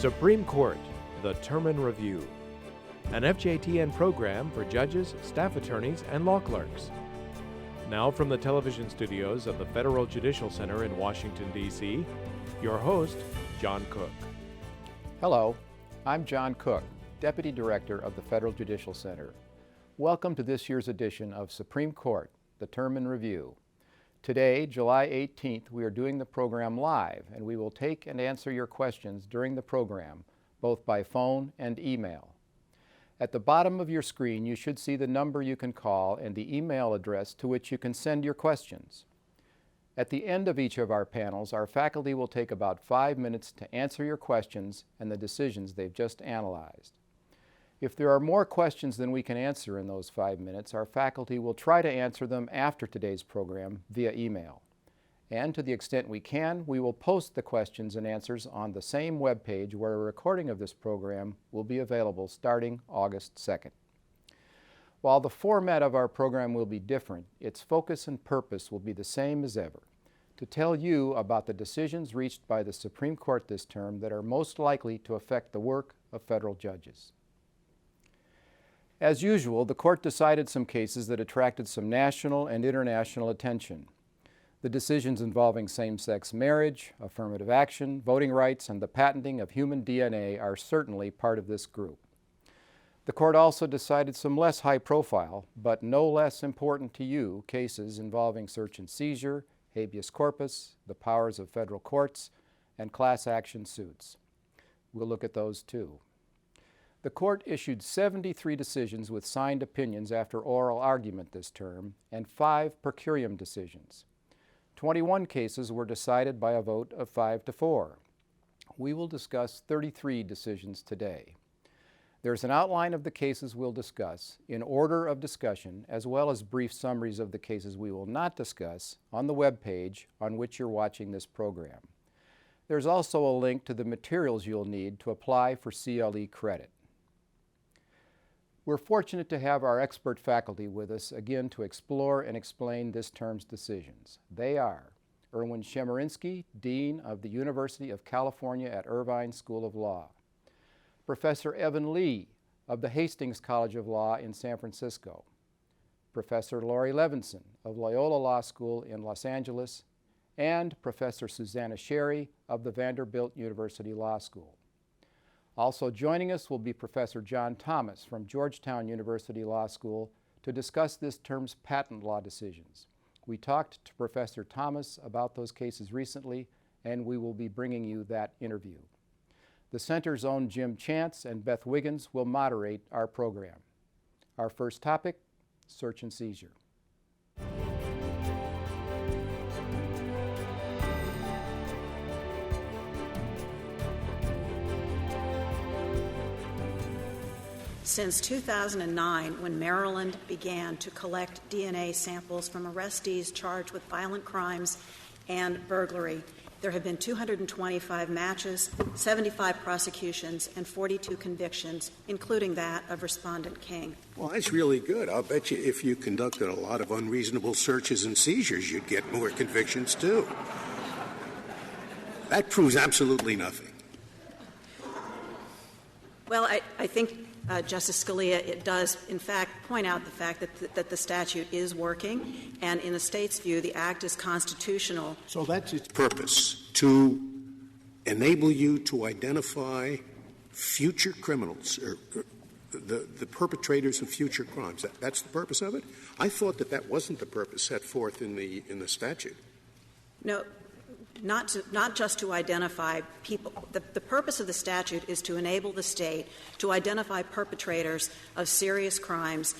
Supreme Court, the Term in Review, an FJTN program for judges, staff attorneys, and law clerks. Now from the television studios of the Federal Judicial Center in Washington, D.C., your host, John Cook. Hello, I'm John Cook, Deputy Director of the Federal Judicial Center. Welcome to this year's edition of Supreme Court, the Term in Review. Today, July 18th, we are doing the program live, and we will take and answer your questions during the program, both by phone and email. At the bottom of your screen, you should see the number you can call and the email address to which you can send your questions. At the end of each of our panels, our faculty will take about 5 minutes to answer your questions and the decisions they've just analyzed. If there are more questions than we can answer in those 5 minutes, our faculty will try to answer them after today's program via email. And to the extent we can, we will post the questions and answers on the same webpage where a recording of this program will be available starting August 2nd. While the format of our program will be different, its focus and purpose will be the same as ever: to tell you about the decisions reached by the Supreme Court this term that are most likely to affect the work of federal judges. As usual, the Court decided some cases that attracted some national and international attention. The decisions involving same-sex marriage, affirmative action, voting rights, and the patenting of human DNA are certainly part of this group. The Court also decided some less high-profile, but no less important to you, cases involving search and seizure, habeas corpus, the powers of federal courts, and class action suits. We'll look at those too. The Court issued 73 decisions with signed opinions after oral argument this term, and 5 per curiam decisions. 21 cases were decided by a vote of 5-4. We will discuss 33 decisions today. There's an outline of the cases we'll discuss in order of discussion, as well as brief summaries of the cases we will not discuss on the web page on which you're watching this program. There's also a link to the materials you'll need to apply for CLE credit. We're fortunate to have our expert faculty with us again to explore and explain this term's decisions. They are Erwin Chemerinsky, Dean of the University of California at Irvine School of Law; Professor Evan Lee of the Hastings College of Law in San Francisco; Professor Laurie Levenson of Loyola Law School in Los Angeles; and Professor Suzanna Sherry of the Vanderbilt University Law School. Also joining us will be Professor John Thomas from Georgetown University Law School to discuss this term's patent law decisions. We talked to Professor Thomas about those cases recently, and we will be bringing you that interview. The Center's own Jim Chance and Beth Wiggins will moderate our program. Our first topic, search and seizure. Since 2009, when Maryland began to collect DNA samples from arrestees charged with violent crimes and burglary, there have been 225 matches, 75 prosecutions, and 42 convictions, including that of Respondent King. Well, that's really good. I'll bet you if you conducted a lot of unreasonable searches and seizures, you'd get more convictions, too. That proves absolutely nothing. Well, I think, Justice Scalia, it does, in fact, point out the fact that the statute is working, and in the state's view, the act is constitutional. So that's its purpose, to enable you to identify future criminals, or the perpetrators of future crimes. That's the purpose of it? I thought that wasn't the purpose set forth in the statute. No. Not just to identify people. The purpose of the statute is to enable the state to identify perpetrators of serious crimes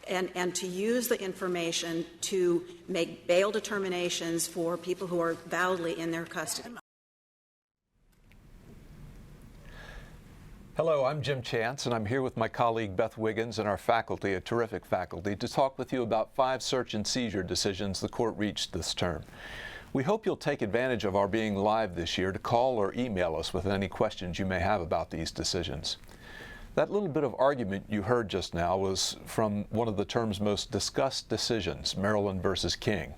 and to use the information to make bail determinations for people who are validly in their custody. Hello, I'm Jim Chance, and I'm here with my colleague Beth Wiggins and our faculty, a terrific faculty, to talk with you about 5 search and seizure decisions the Court reached this term. We hope you'll take advantage of our being live this year to call or email us with any questions you may have about these decisions. That little bit of argument you heard just now was from one of the term's most discussed decisions, Maryland versus King.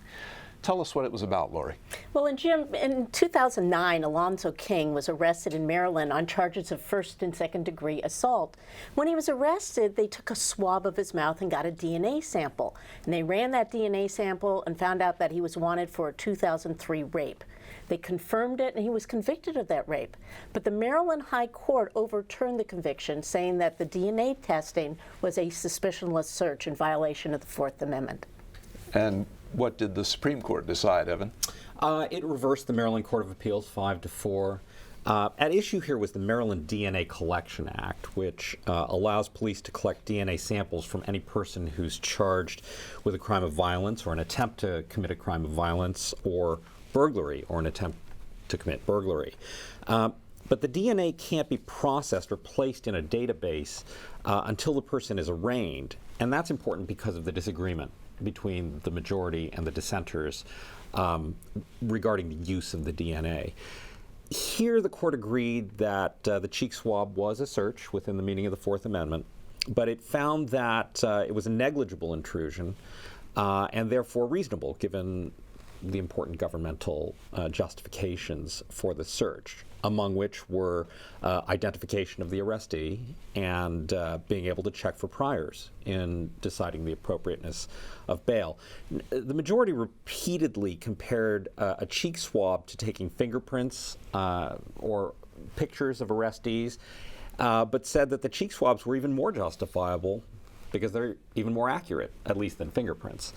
Tell us what it was about, Laurie. Well, in 2009, Alonzo King was arrested in Maryland on charges of first and second degree assault. When he was arrested, they took a swab of his mouth and got a DNA sample. And they ran that DNA sample and found out that he was wanted for a 2003 rape. They confirmed it, and he was convicted of that rape. But the Maryland High Court overturned the conviction, saying that the DNA testing was a suspicionless search in violation of the Fourth Amendment. And what did the Supreme Court decide, Evan? It reversed the Maryland Court of Appeals 5-4. At issue here was the Maryland DNA Collection Act, which allows police to collect DNA samples from any person who's charged with a crime of violence or an attempt to commit a crime of violence or burglary or an attempt to commit burglary. But the DNA can't be processed or placed in a database until the person is arraigned, and that's important because of the disagreement between the majority and the dissenters regarding the use of the DNA. Here the court agreed that the cheek swab was a search within the meaning of the Fourth Amendment, but it found that it was a negligible intrusion and therefore reasonable given the important governmental justifications for the search, among which were identification of the arrestee and being able to check for priors in deciding the appropriateness of bail. The majority repeatedly compared a cheek swab to taking fingerprints or pictures of arrestees, but said that the cheek swabs were even more justifiable because they're even more accurate, at least than fingerprints.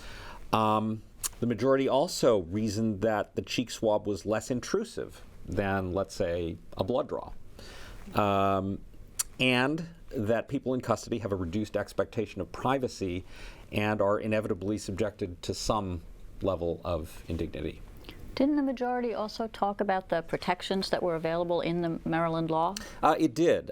The majority also reasoned that the cheek swab was less intrusive than, let's say, a blood draw, and that people in custody have a reduced expectation of privacy and are inevitably subjected to some level of indignity. Didn't the majority also talk about the protections that were available in the Maryland law? It did.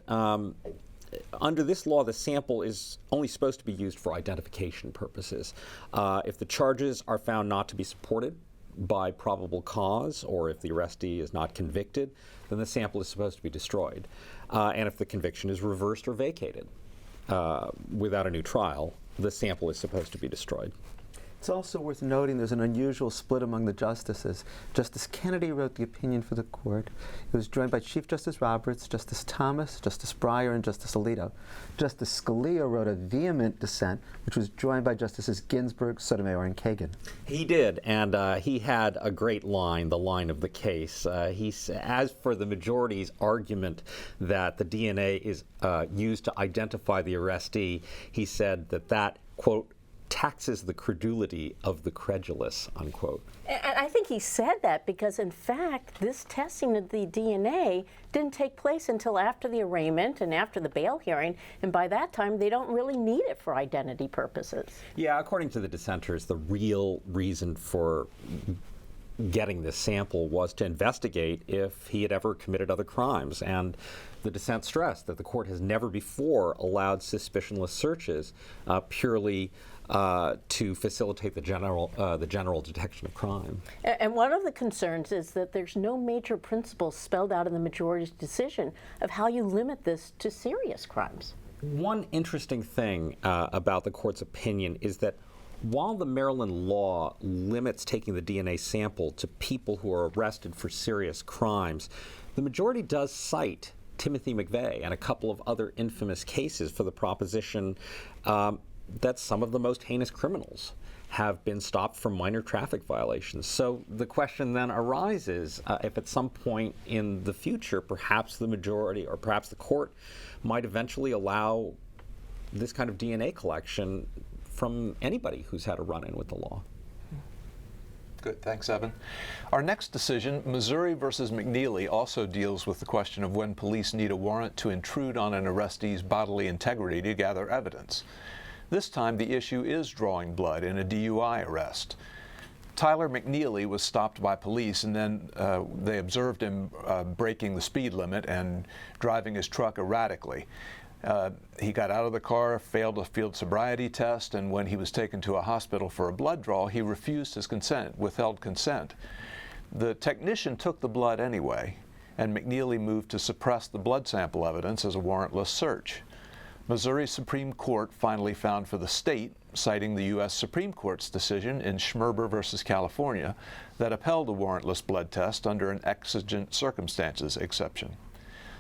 Under this law, the sample is only supposed to be used for identification purposes. If the charges are found not to be supported by probable cause, or if the arrestee is not convicted, then the sample is supposed to be destroyed. And if the conviction is reversed or vacated without a new trial, the sample is supposed to be destroyed. It's also worth noting there's an unusual split among the justices. Justice Kennedy wrote the opinion for the court. It was joined by Chief Justice Roberts, Justice Thomas, Justice Breyer, and Justice Alito. Justice Scalia wrote a vehement dissent, which was joined by Justices Ginsburg, Sotomayor, and Kagan. He did, and he had a great line, the line of the case. As for the majority's argument that the DNA is used to identify the arrestee, he said that, quote, taxes the credulity of the credulous, unquote. And I think he said that because, in fact, this testing of the DNA didn't take place until after the arraignment and after the bail hearing, and by that time they don't really need it for identity purposes. Yeah, according to the dissenters, the real reason for getting this sample was to investigate if he had ever committed other crimes, and the dissent stressed that the court has never before allowed suspicionless searches purely to facilitate the general detection of crime. And one of the concerns is that there's no major principles spelled out in the majority's decision of how you limit this to serious crimes. One interesting thing about the court's opinion is that while the Maryland law limits taking the DNA sample to people who are arrested for serious crimes, the majority does cite Timothy McVeigh and a couple of other infamous cases for the proposition that some of the most heinous criminals have been stopped for minor traffic violations. So the question then arises if at some point in the future, perhaps the majority or perhaps the court might eventually allow this kind of DNA collection from anybody who's had a run-in with the law. Good, thanks, Evan. Our next decision, Missouri versus McNeely, also deals with the question of when police need a warrant to intrude on an arrestee's bodily integrity to gather evidence. This time, the issue is drawing blood in a DUI arrest. Tyler McNeely was stopped by police, and then they observed him breaking the speed limit and driving his truck erratically. He got out of the car, failed a field sobriety test, and when he was taken to a hospital for a blood draw, he refused his consent, withheld consent. The technician took the blood anyway, and McNeely moved to suppress the blood sample evidence as a warrantless search. Missouri Supreme Court finally found for the state, citing the U.S. Supreme Court's decision in Schmerber versus California that upheld a warrantless blood test under an exigent circumstances exception.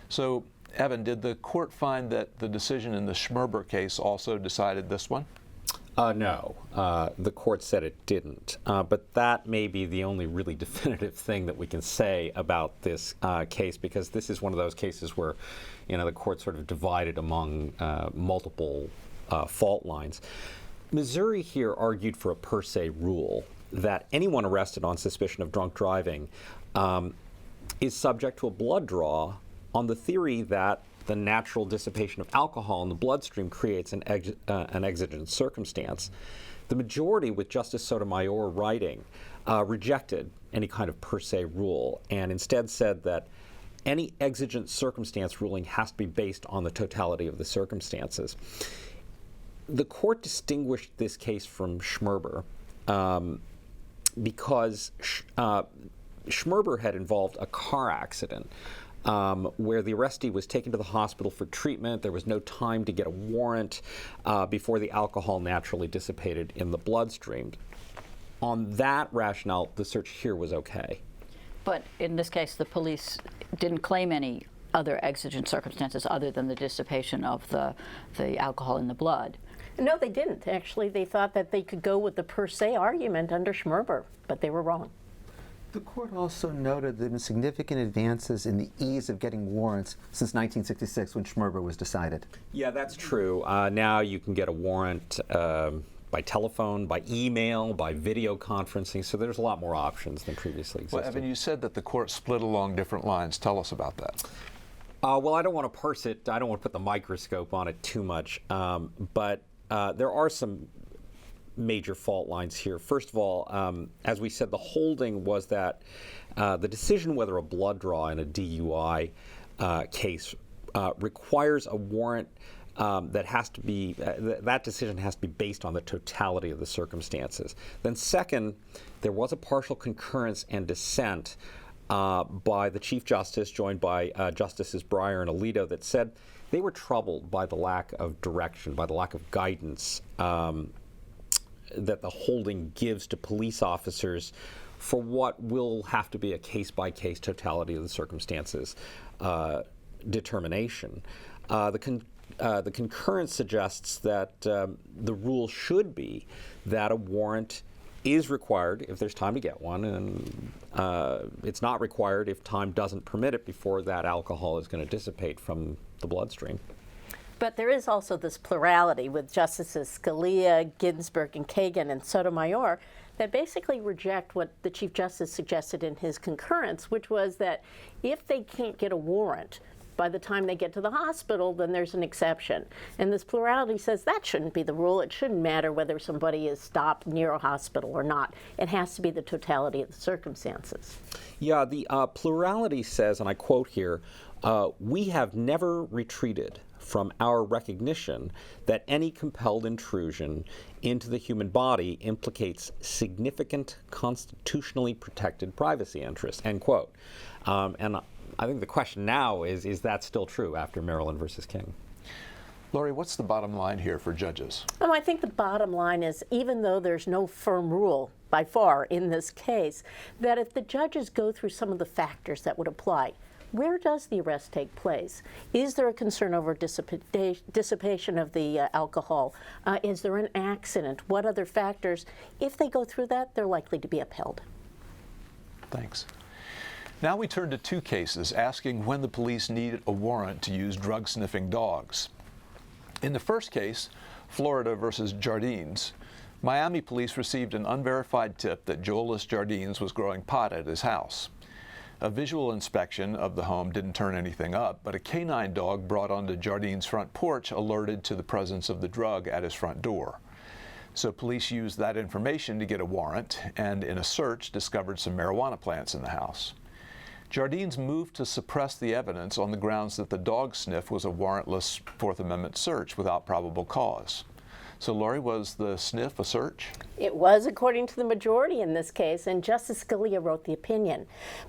So, Evan, did the court find that the decision in the Schmerber case also decided this one? No, the court said it didn't, but that may be the only really definitive thing that we can say about this case, because this is one of those cases where, the court sort of divided among multiple fault lines. Missouri here argued for a per se rule that anyone arrested on suspicion of drunk driving is subject to a blood draw on the theory that the natural dissipation of alcohol in the bloodstream creates an exigent circumstance. The majority, with Justice Sotomayor writing, rejected any kind of per se rule and instead said that any exigent circumstance ruling has to be based on the totality of the circumstances. The court distinguished this case from Schmerber because Schmerber had involved a car accident where the arrestee was taken to the hospital for treatment. There was no time to get a warrant before the alcohol naturally dissipated in the bloodstream. On that rationale, the search here was okay. But in this case, the police didn't claim any other exigent circumstances other than the dissipation of the alcohol in the blood. No, they didn't. Actually, they thought that they could go with the per se argument under Schmerber, but they were wrong. The court also noted there have been significant advances in the ease of getting warrants since 1966 when Schmerber was decided. Yeah, that's true. Now you can get a warrant by telephone, by email, by video conferencing, so there's a lot more options than previously existed. Well, Evan, you said that the court split along different lines. Tell us about that. Well, I don't want to parse it. I don't want to put the microscope on it too much, but there are some major fault lines here. First of all, as we said, the holding was that the decision whether a blood draw in a DUI case requires a warrant that has to be, that decision has to be based on the totality of the circumstances. Then second, there was a partial concurrence and dissent by the Chief Justice, joined by Justices Breyer and Alito, that said they were troubled by the lack of direction, by the lack of guidance that the holding gives to police officers for what will have to be a case-by-case totality of the circumstances determination. The concurrence suggests that the rule should be that a warrant is required if there's time to get one, and it's not required if time doesn't permit it before that alcohol is going to dissipate from the bloodstream. But there is also this plurality with Justices Scalia, Ginsburg, and Kagan, and Sotomayor that basically reject what the Chief Justice suggested in his concurrence, which was that if they can't get a warrant by the time they get to the hospital, then there's an exception. And this plurality says that shouldn't be the rule. It shouldn't matter whether somebody is stopped near a hospital or not. It has to be the totality of the circumstances. Yeah, the plurality says, and I quote here, "We have never retreated from our recognition that any compelled intrusion into the human body implicates significant constitutionally protected privacy interests," end quote. And I think the question now is that still true after Maryland versus King? Laurie, what's the bottom line here for judges? Well, I think the bottom line is, even though there's no firm rule by far in this case, that if the judges go through some of the factors that would apply, where does the arrest take place? Is there a concern over dissipation of the alcohol? Is there an accident? What other factors? If they go through that, they're likely to be upheld. Thanks. Now we turn to two cases asking when the police need a warrant to use drug-sniffing dogs. In the first case, Florida versus Jardines, Miami police received an unverified tip that Joelis Jardines was growing pot at his house. A visual inspection of the home didn't turn anything up, but a canine dog brought onto Jardines' front porch alerted to the presence of the drug at his front door. So police used that information to get a warrant, and in a search discovered some marijuana plants in the house. Jardines moved to suppress the evidence on the grounds that the dog sniff was a warrantless Fourth Amendment search without probable cause. So, Laurie, was the sniff a search? It was, according to the majority in this case, and Justice Scalia wrote the opinion.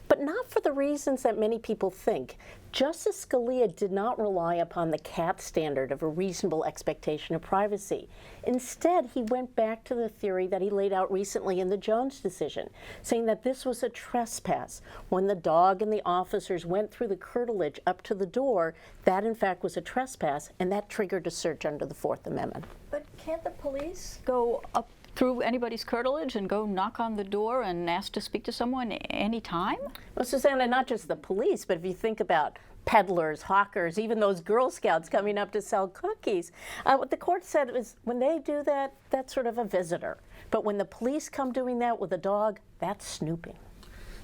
But not for the reasons that many people think. Justice Scalia did not rely upon the CAT standard of a reasonable expectation of privacy. Instead, he went back to the theory that he laid out recently in the Jones decision, saying that this was a trespass. When the dog and the officers went through the curtilage up to the door, that in fact was a trespass, and that triggered a search under the Fourth Amendment. But can't the police go up through anybody's curtilage and go knock on the door and ask to speak to someone any time? Well, Susanna, not just the police, but if you think about peddlers, hawkers, even those Girl Scouts coming up to sell cookies, what the court said was when they do that, that's sort of a visitor. But when the police come doing that with a dog, that's snooping.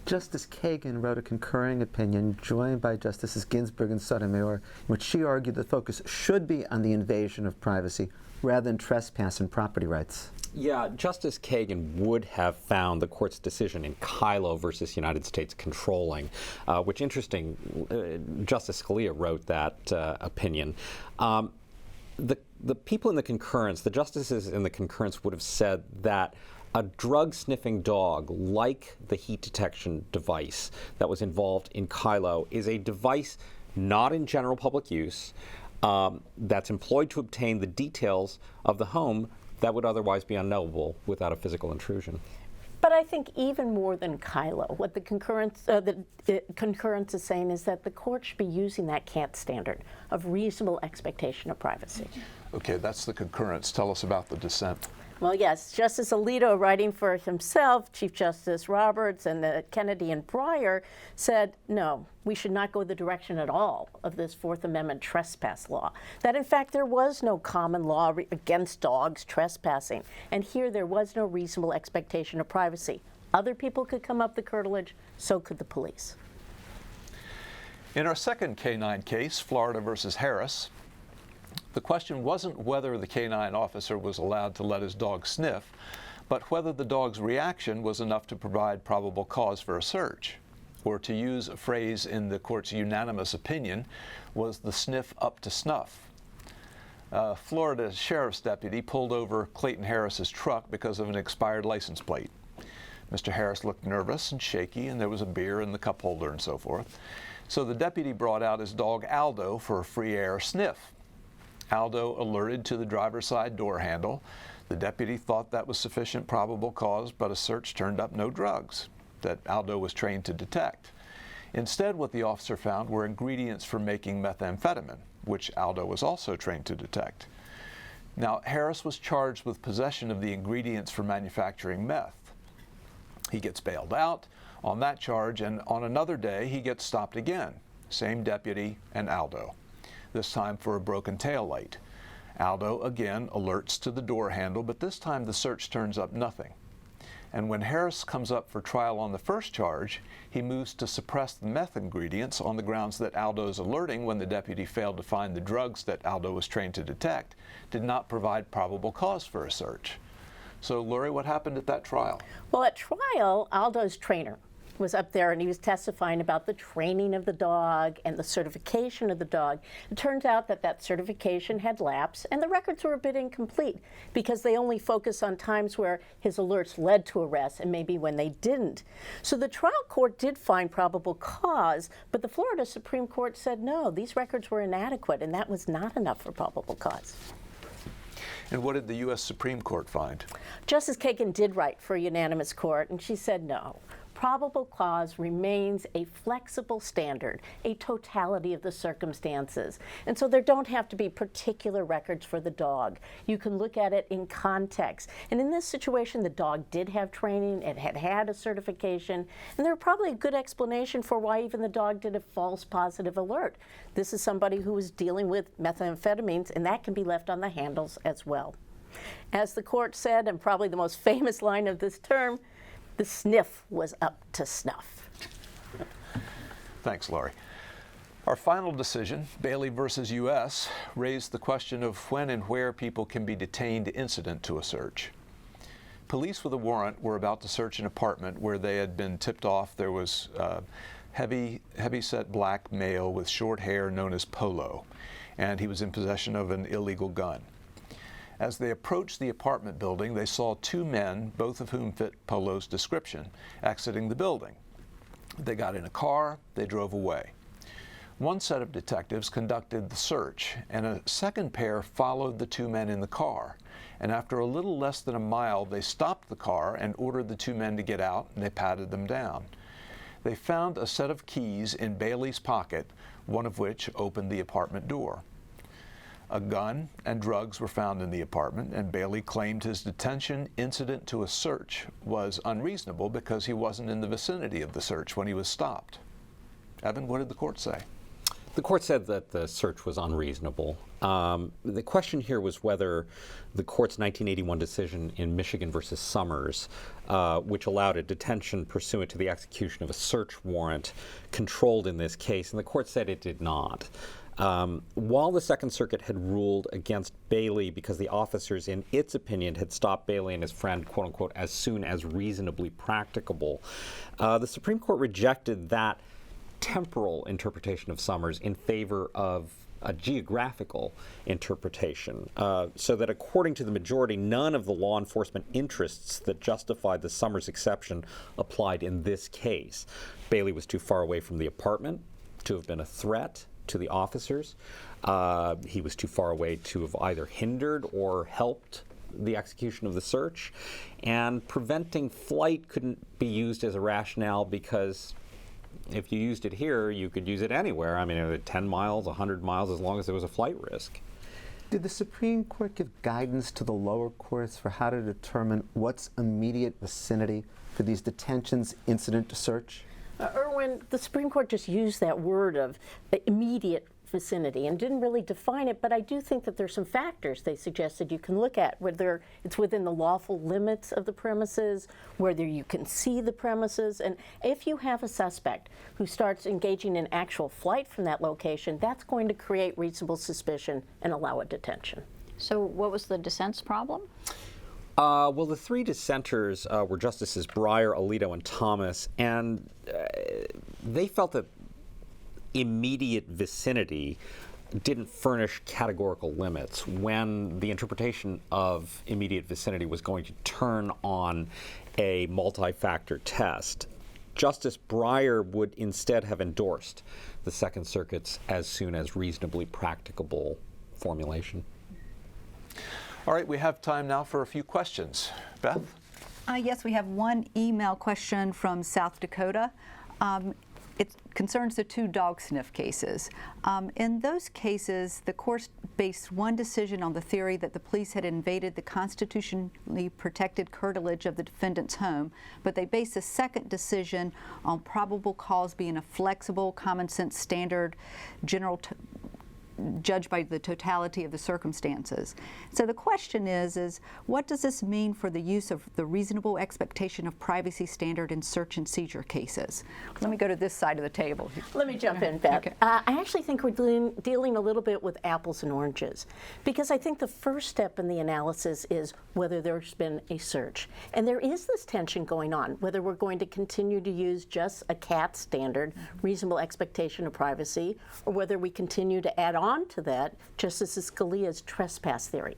Justice Kagan wrote a concurring opinion joined by Justices Ginsburg and Sotomayor, in which she argued the focus should be on the invasion of privacy rather than trespass and property rights. Yeah, Justice Kagan would have found the court's decision in Kylo versus United States controlling, which interesting, Justice Scalia wrote that opinion. The people in the concurrence, the justices in the concurrence would have said that a drug-sniffing dog, like the heat detection device that was involved in Kylo, is a device not in general public use that's employed to obtain the details of the home that would otherwise be unknowable without a physical intrusion. But I think even more than Kylo, what the concurrence is saying is that the court should be using that CAT standard of reasonable expectation of privacy. Okay, that's the concurrence. Tell us about the dissent. Well, yes, Justice Alito, writing for himself, Chief Justice Roberts, and the Kennedy and Breyer said, no, we should not go the direction at all of this Fourth Amendment trespass law. That, in fact, there was no common law against dogs trespassing. And here there was no reasonable expectation of privacy. Other people could come up the curtilage, so could the police. In our second K-9 case, Florida versus Harris, the question wasn't whether the canine officer was allowed to let his dog sniff, but whether the dog's reaction was enough to provide probable cause for a search. Or to use a phrase in the court's unanimous opinion, was the sniff up to snuff? Florida sheriff's deputy pulled over Clayton Harris's truck because of an expired license plate. Mr. Harris looked nervous and shaky, and there was a beer in the cup holder and so forth. So the deputy brought out his dog Aldo for a free air sniff. Aldo alerted to the driver's side door handle. The deputy thought that was sufficient probable cause, but a search turned up no drugs that Aldo was trained to detect. Instead, what the officer found were ingredients for making methamphetamine, which Aldo was also trained to detect. Now, Harris was charged with possession of the ingredients for manufacturing meth. He gets bailed out on that charge, and on another day, he gets stopped again. Same deputy and Aldo. This time for a broken taillight. Aldo again alerts to the door handle, but this time the search turns up nothing. And when Harris comes up for trial on the first charge, he moves to suppress the meth ingredients on the grounds that Aldo's alerting when the deputy failed to find the drugs that Aldo was trained to detect did not provide probable cause for a search. So, Laurie, what happened at that trial? Well, at trial, Aldo's trainer was up there and he was testifying about the training of the dog and the certification of the dog. It turns out that that certification had lapsed and the records were a bit incomplete because they only focus on times where his alerts led to arrest and maybe when they didn't. So the trial court did find probable cause, but the Florida Supreme Court said no, these records were inadequate and that was not enough for probable cause. And what did the U.S. Supreme Court find? Justice Kagan did write for a unanimous court and she said no. Probable cause remains a flexible standard, a totality of the circumstances. And so there don't have to be particular records for the dog. You can look at it in context. And in this situation, the dog did have training, it had had a certification, and there's probably a good explanation for why even the dog did a false positive alert. This is somebody who was dealing with methamphetamines, and that can be left on the handles as well. As the court said, and probably the most famous line of this term, the sniff was up to snuff. Thanks, Laurie. Our final decision, Bailey versus U.S., raised the question of when and where people can be detained incident to a search. Police with a warrant were about to search an apartment where they had been tipped off there was a heavy-set black male with short hair known as Polo, and he was in possession of an illegal gun. As they approached the apartment building, they saw two men, both of whom fit Polo's description, exiting the building. They got in a car, they drove away. One set of detectives conducted the search, and a second pair followed the two men in the car. And after a little less than a mile, they stopped the car and ordered the two men to get out, and they patted them down. They found a set of keys in Bailey's pocket, one of which opened the apartment door. A gun and drugs were found in the apartment, and Bailey claimed his detention incident to a search was unreasonable because he wasn't in the vicinity of the search when he was stopped. Evan, what did the court say? The court said that the search was unreasonable. The question here was whether the court's 1981 decision in Michigan versus Summers, which allowed a detention pursuant to the execution of a search warrant, controlled in this case, and the court said it did not. While the Second Circuit had ruled against Bailey because the officers, in its opinion, had stopped Bailey and his friend, quote unquote, as soon as reasonably practicable, the Supreme Court rejected that temporal interpretation of Summers in favor of a geographical interpretation, so that according to the majority, none of the law enforcement interests that justified the Summers exception applied in this case. Bailey was too far away from the apartment to have been a threat to the officers. He was too far away to have either hindered or helped the execution of the search. And preventing flight couldn't be used as a rationale because if you used it here, you could use it anywhere. I mean, 10 miles, 100 miles, as long as there was a flight risk. Did the Supreme Court give guidance to the lower courts for how to determine what's immediate vicinity for these detentions incident to search? Erwin, the Supreme Court just used that word of immediate vicinity and didn't really define it, but I do think that there's some factors they suggested you can look at, whether it's within the lawful limits of the premises, whether you can see the premises, and if you have a suspect who starts engaging in actual flight from that location, that's going to create reasonable suspicion and allow a detention. So what was the dissent's problem? Well, the three dissenters were Justices Breyer, Alito, and Thomas, and they felt that immediate vicinity didn't furnish categorical limits when the interpretation of immediate vicinity was going to turn on a multi-factor test. Justice Breyer would instead have endorsed the Second Circuit's as soon as reasonably practicable formulation. All right, we have time now for a few questions. Beth? Yes, we have one email question from South Dakota. It concerns the two dog sniff cases. In those cases, the court based one decision on the theory that the police had invaded the constitutionally protected curtilage of the defendant's home, but they based a second decision on probable cause being a flexible, common sense standard, judged by the totality of the circumstances. So the question is what does this mean for the use of the reasonable expectation of privacy standard in search and seizure cases? Let me go to this side of the table. Let me jump in, Beth. Okay. I actually think we're dealing a little bit with apples and oranges, because I think the first step in the analysis is whether there's been a search. And there is this tension going on, whether we're going to continue to use just a CAT standard, reasonable expectation of privacy, or whether we continue to add on to that Justice Scalia's trespass theory.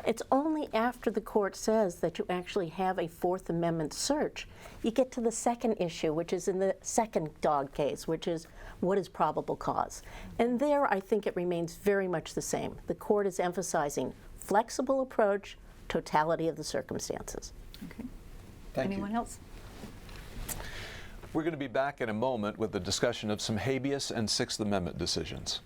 It's only after the court says that you actually have a Fourth Amendment search, you get to the second issue, which is in the second dog case, which is what is probable cause. And there I think it remains very much the same. The court is emphasizing flexible approach, totality of the circumstances. Okay. Thank you. Anyone else? We're going to be back in a moment with the discussion of some habeas and Sixth Amendment decisions.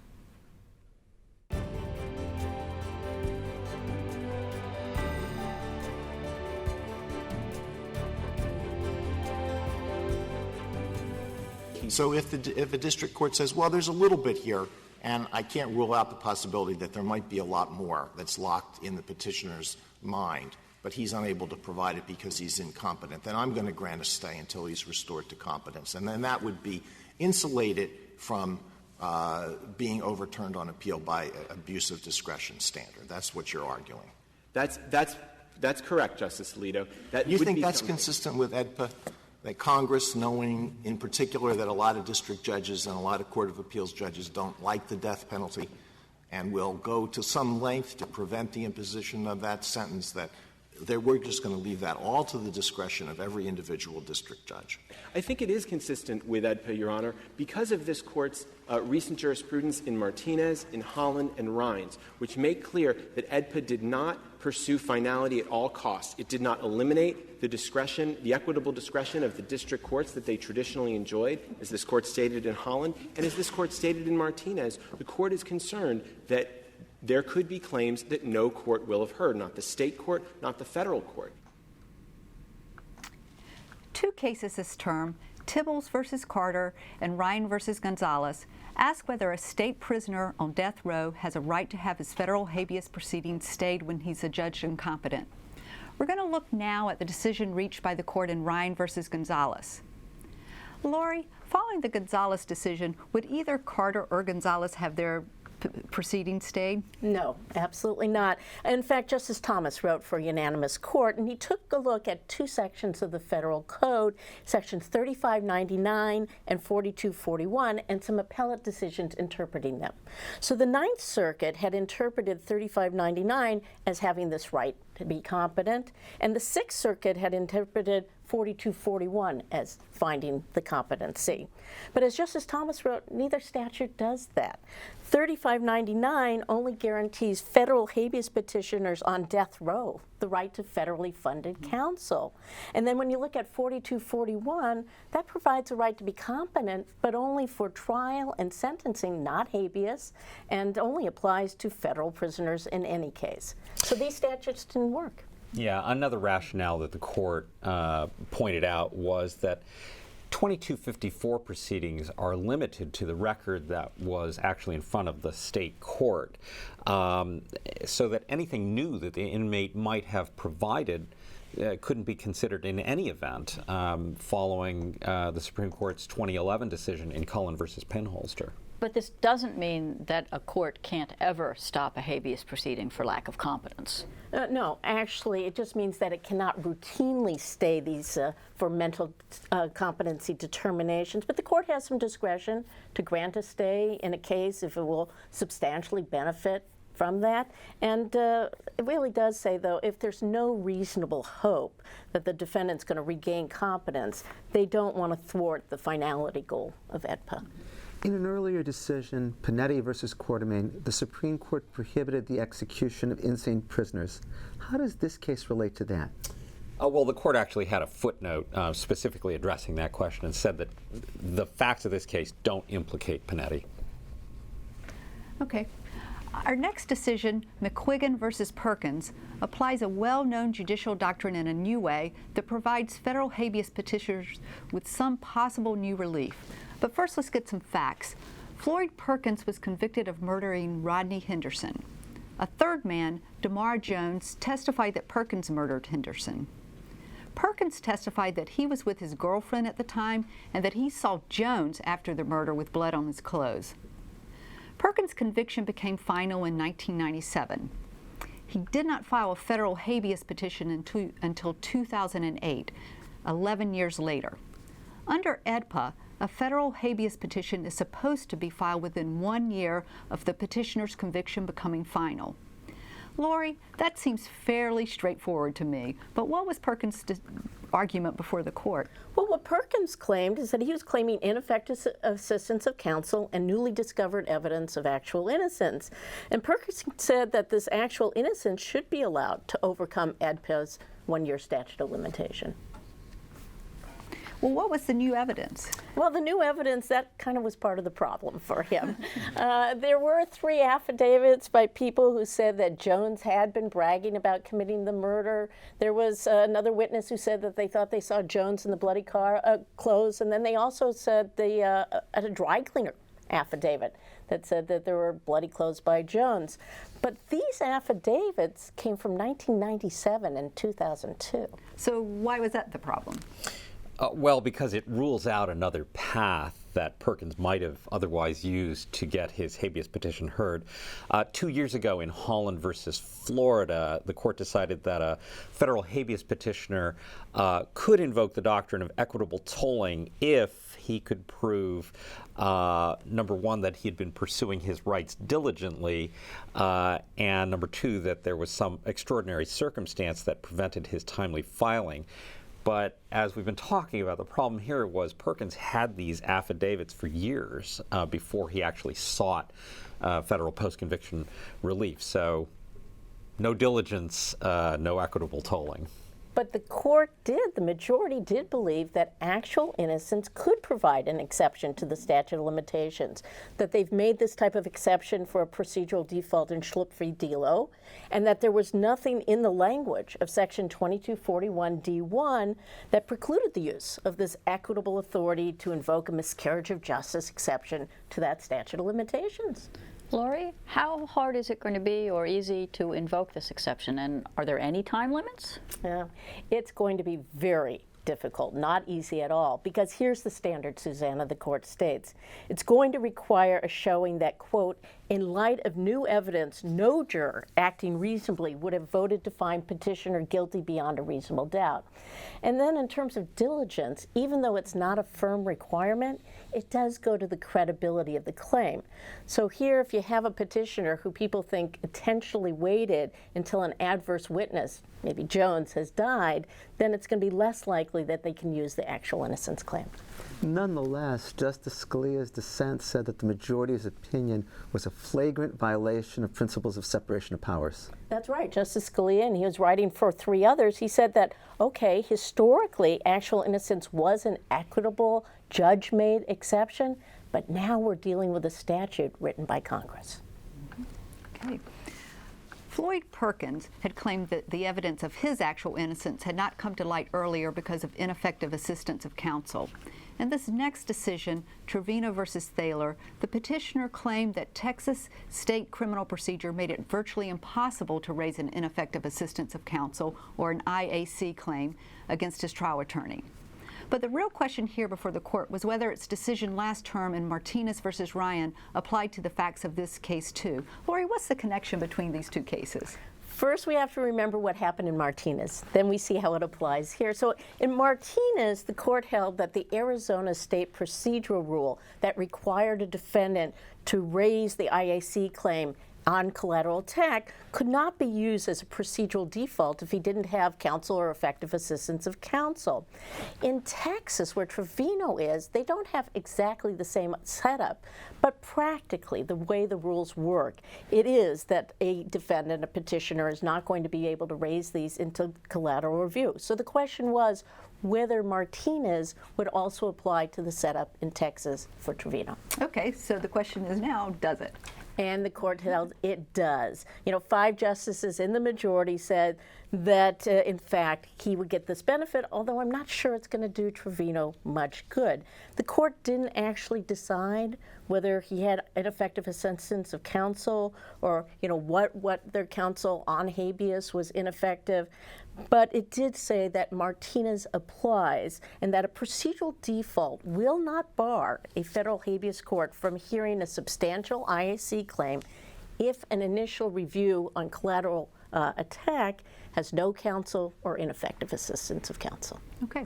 So if a district court says, well, there's a little bit here, and I can't rule out the possibility that there might be a lot more that's locked in the petitioner's mind, but he's unable to provide it because he's incompetent, then I'm going to grant a stay until he's restored to competence. And then that would be insulated from being overturned on appeal by abuse of discretion standard. That's what you're arguing. That's correct, Justice Alito. You think that's consistent with AEDPA? That Congress, knowing in particular that a lot of district judges and a lot of court of appeals judges don't like the death penalty, and will go to some length to prevent the imposition of that sentence, that we're just going to leave that all to the discretion of every individual district judge? I think it is consistent with AEDPA, Your Honor, because of this Court's recent jurisprudence in Martinez, in Holland, and Rines, which make clear that AEDPA did not pursue finality at all costs. It did not eliminate the discretion, the equitable discretion of the district courts that they traditionally enjoyed, as this Court stated in Holland. And as this Court stated in Martinez, the Court is concerned that there could be claims that no court will have heard, not the state court, not the federal court. Two cases this term, Tibbles versus Carter and Ryan versus Gonzalez, ask whether a state prisoner on death row has a right to have his federal habeas proceedings stayed when he's adjudged incompetent. We're going to look now at the decision reached by the court in Ryan versus Gonzalez. Laurie, following the Gonzalez decision, would either Carter or Gonzalez have their proceedings stayed? No, absolutely not. In fact, Justice Thomas wrote for a unanimous court, and he took a look at two sections of the federal code, sections 3599 and 4241, and some appellate decisions interpreting them. So the Ninth Circuit had interpreted 3599 as having this right to be competent, and the Sixth Circuit had interpreted 4241 as finding the competency. But as Justice Thomas wrote, neither statute does that. 3599 only guarantees federal habeas petitioners on death row the right to federally funded counsel. And then when you look at 4241, that provides a right to be competent, but only for trial and sentencing, not habeas, and only applies to federal prisoners in any case. So these statutes didn't work. Yeah, another rationale that the court pointed out was that 2254 proceedings are limited to the record that was actually in front of the state court, so that anything new that the inmate might have provided couldn't be considered in any event following the Supreme Court's 2011 decision in Cullen versus Penholster. But this doesn't mean that a court can't ever stop a habeas proceeding for lack of competence. No, actually, it just means that it cannot routinely stay these for mental competency determinations. But the court has some discretion to grant a stay in a case if it will substantially benefit from that. And it really does say, though, if there's no reasonable hope that the defendant's going to regain competence, they don't want to thwart the finality goal of AEDPA. In an earlier decision, Panetti versus Quartermain, the Supreme Court prohibited the execution of insane prisoners. How does this case relate to that? Well, the court actually had a footnote specifically addressing that question and said that the facts of this case don't implicate Panetti. Okay. Our next decision, McQuiggan versus Perkins, applies a well-known judicial doctrine in a new way that provides federal habeas petitioners with some possible new relief. But first, let's get some facts. Floyd Perkins was convicted of murdering Rodney Henderson. A third man, DeMar Jones, testified that Perkins murdered Henderson. Perkins testified that he was with his girlfriend at the time and that he saw Jones after the murder with blood on his clothes. Perkins' conviction became final in 1997. He did not file a federal habeas petition until 2008, 11 years later. Under AEDPA, a federal habeas petition is supposed to be filed within 1 year of the petitioner's conviction becoming final. Laurie, that seems fairly straightforward to me, but what was Perkins' argument before the court? Well, what Perkins claimed is that he was claiming ineffective assistance of counsel and newly discovered evidence of actual innocence. And Perkins said that this actual innocence should be allowed to overcome AEDPA's 1-year statute of limitation. Well, what was the new evidence? Well, the new evidence, that kind of was part of the problem for him. There were 3 affidavits by people who said that Jones had been bragging about committing the murder. There was another witness who said that they thought they saw Jones in the bloody clothes, and then they also said at a dry cleaner affidavit that said that there were bloody clothes by Jones. But these affidavits came from 1997 and 2002. So why was that the problem? Well, because it rules out another path that Perkins might have otherwise used to get his habeas petition heard. 2 years ago in Holland versus Florida, the court decided that a federal habeas petitioner could invoke the doctrine of equitable tolling if he could prove, number one, that he had been pursuing his rights diligently, and number two, that there was some extraordinary circumstance that prevented his timely filing. But as we've been talking about, the problem here was Perkins had these affidavits for years before he actually sought federal post-conviction relief. So no diligence, no equitable tolling. But the majority did believe that actual innocence could provide an exception to the statute of limitations, that they've made this type of exception for a procedural default in Schlupf v. Delo, and that there was nothing in the language of Section 2241d1 that precluded the use of this equitable authority to invoke a miscarriage of justice exception to that statute of limitations. Laurie, how hard is it going to be or easy to invoke this exception, and are there any time limits? Yeah, it's going to be very difficult, not easy at all, because here's the standard, Suzanna, the court states. It's going to require a showing that, quote, in light of new evidence, no juror acting reasonably would have voted to find petitioner guilty beyond a reasonable doubt. And then in terms of diligence, even though it's not a firm requirement, it does go to the credibility of the claim. So here, if you have a petitioner who people think intentionally waited until an adverse witness, maybe Jones, has died, then it's going to be less likely that they can use the actual innocence claim. Nonetheless, Justice Scalia's dissent said that the majority's opinion was a flagrant violation of principles of separation of powers. That's right, Justice Scalia, and he was writing for three others. He said that, okay, historically, actual innocence was an equitable, judge-made exception, but now we're dealing with a statute written by Congress. Okay. Floyd Perkins had claimed that the evidence of his actual innocence had not come to light earlier because of ineffective assistance of counsel. In this next decision, Trevino versus Thaler, the petitioner claimed that Texas state criminal procedure made it virtually impossible to raise an ineffective assistance of counsel or an IAC claim against his trial attorney. But the real question here before the court was whether its decision last term in Martinez versus Ryan applied to the facts of this case too. Laurie, what's the connection between these two cases? First, we have to remember what happened in Martinez. Then we see how it applies here. So in Martinez, the court held that the Arizona state procedural rule that required a defendant to raise the IAC claim on collateral attack could not be used as a procedural default if he didn't have counsel or effective assistance of counsel. In Texas, where Trevino is, they don't have exactly the same setup, but practically the way the rules work, it is that a defendant, a petitioner, is not going to be able to raise these into collateral review. So the question was whether Martinez would also apply to the setup in Texas for Trevino. Okay, so the question is now, does it? And the court held it does. 5 justices in the majority said that, in fact, he would get this benefit, although I'm not sure it's going to do Trevino much good. The court didn't actually decide whether he had ineffective assistance of counsel or, what their counsel on habeas was ineffective. But it did say that Martinez applies and that a procedural default will not bar a federal habeas court from hearing a substantial IAC claim if an initial review on collateral attack has no counsel or ineffective assistance of counsel. Okay.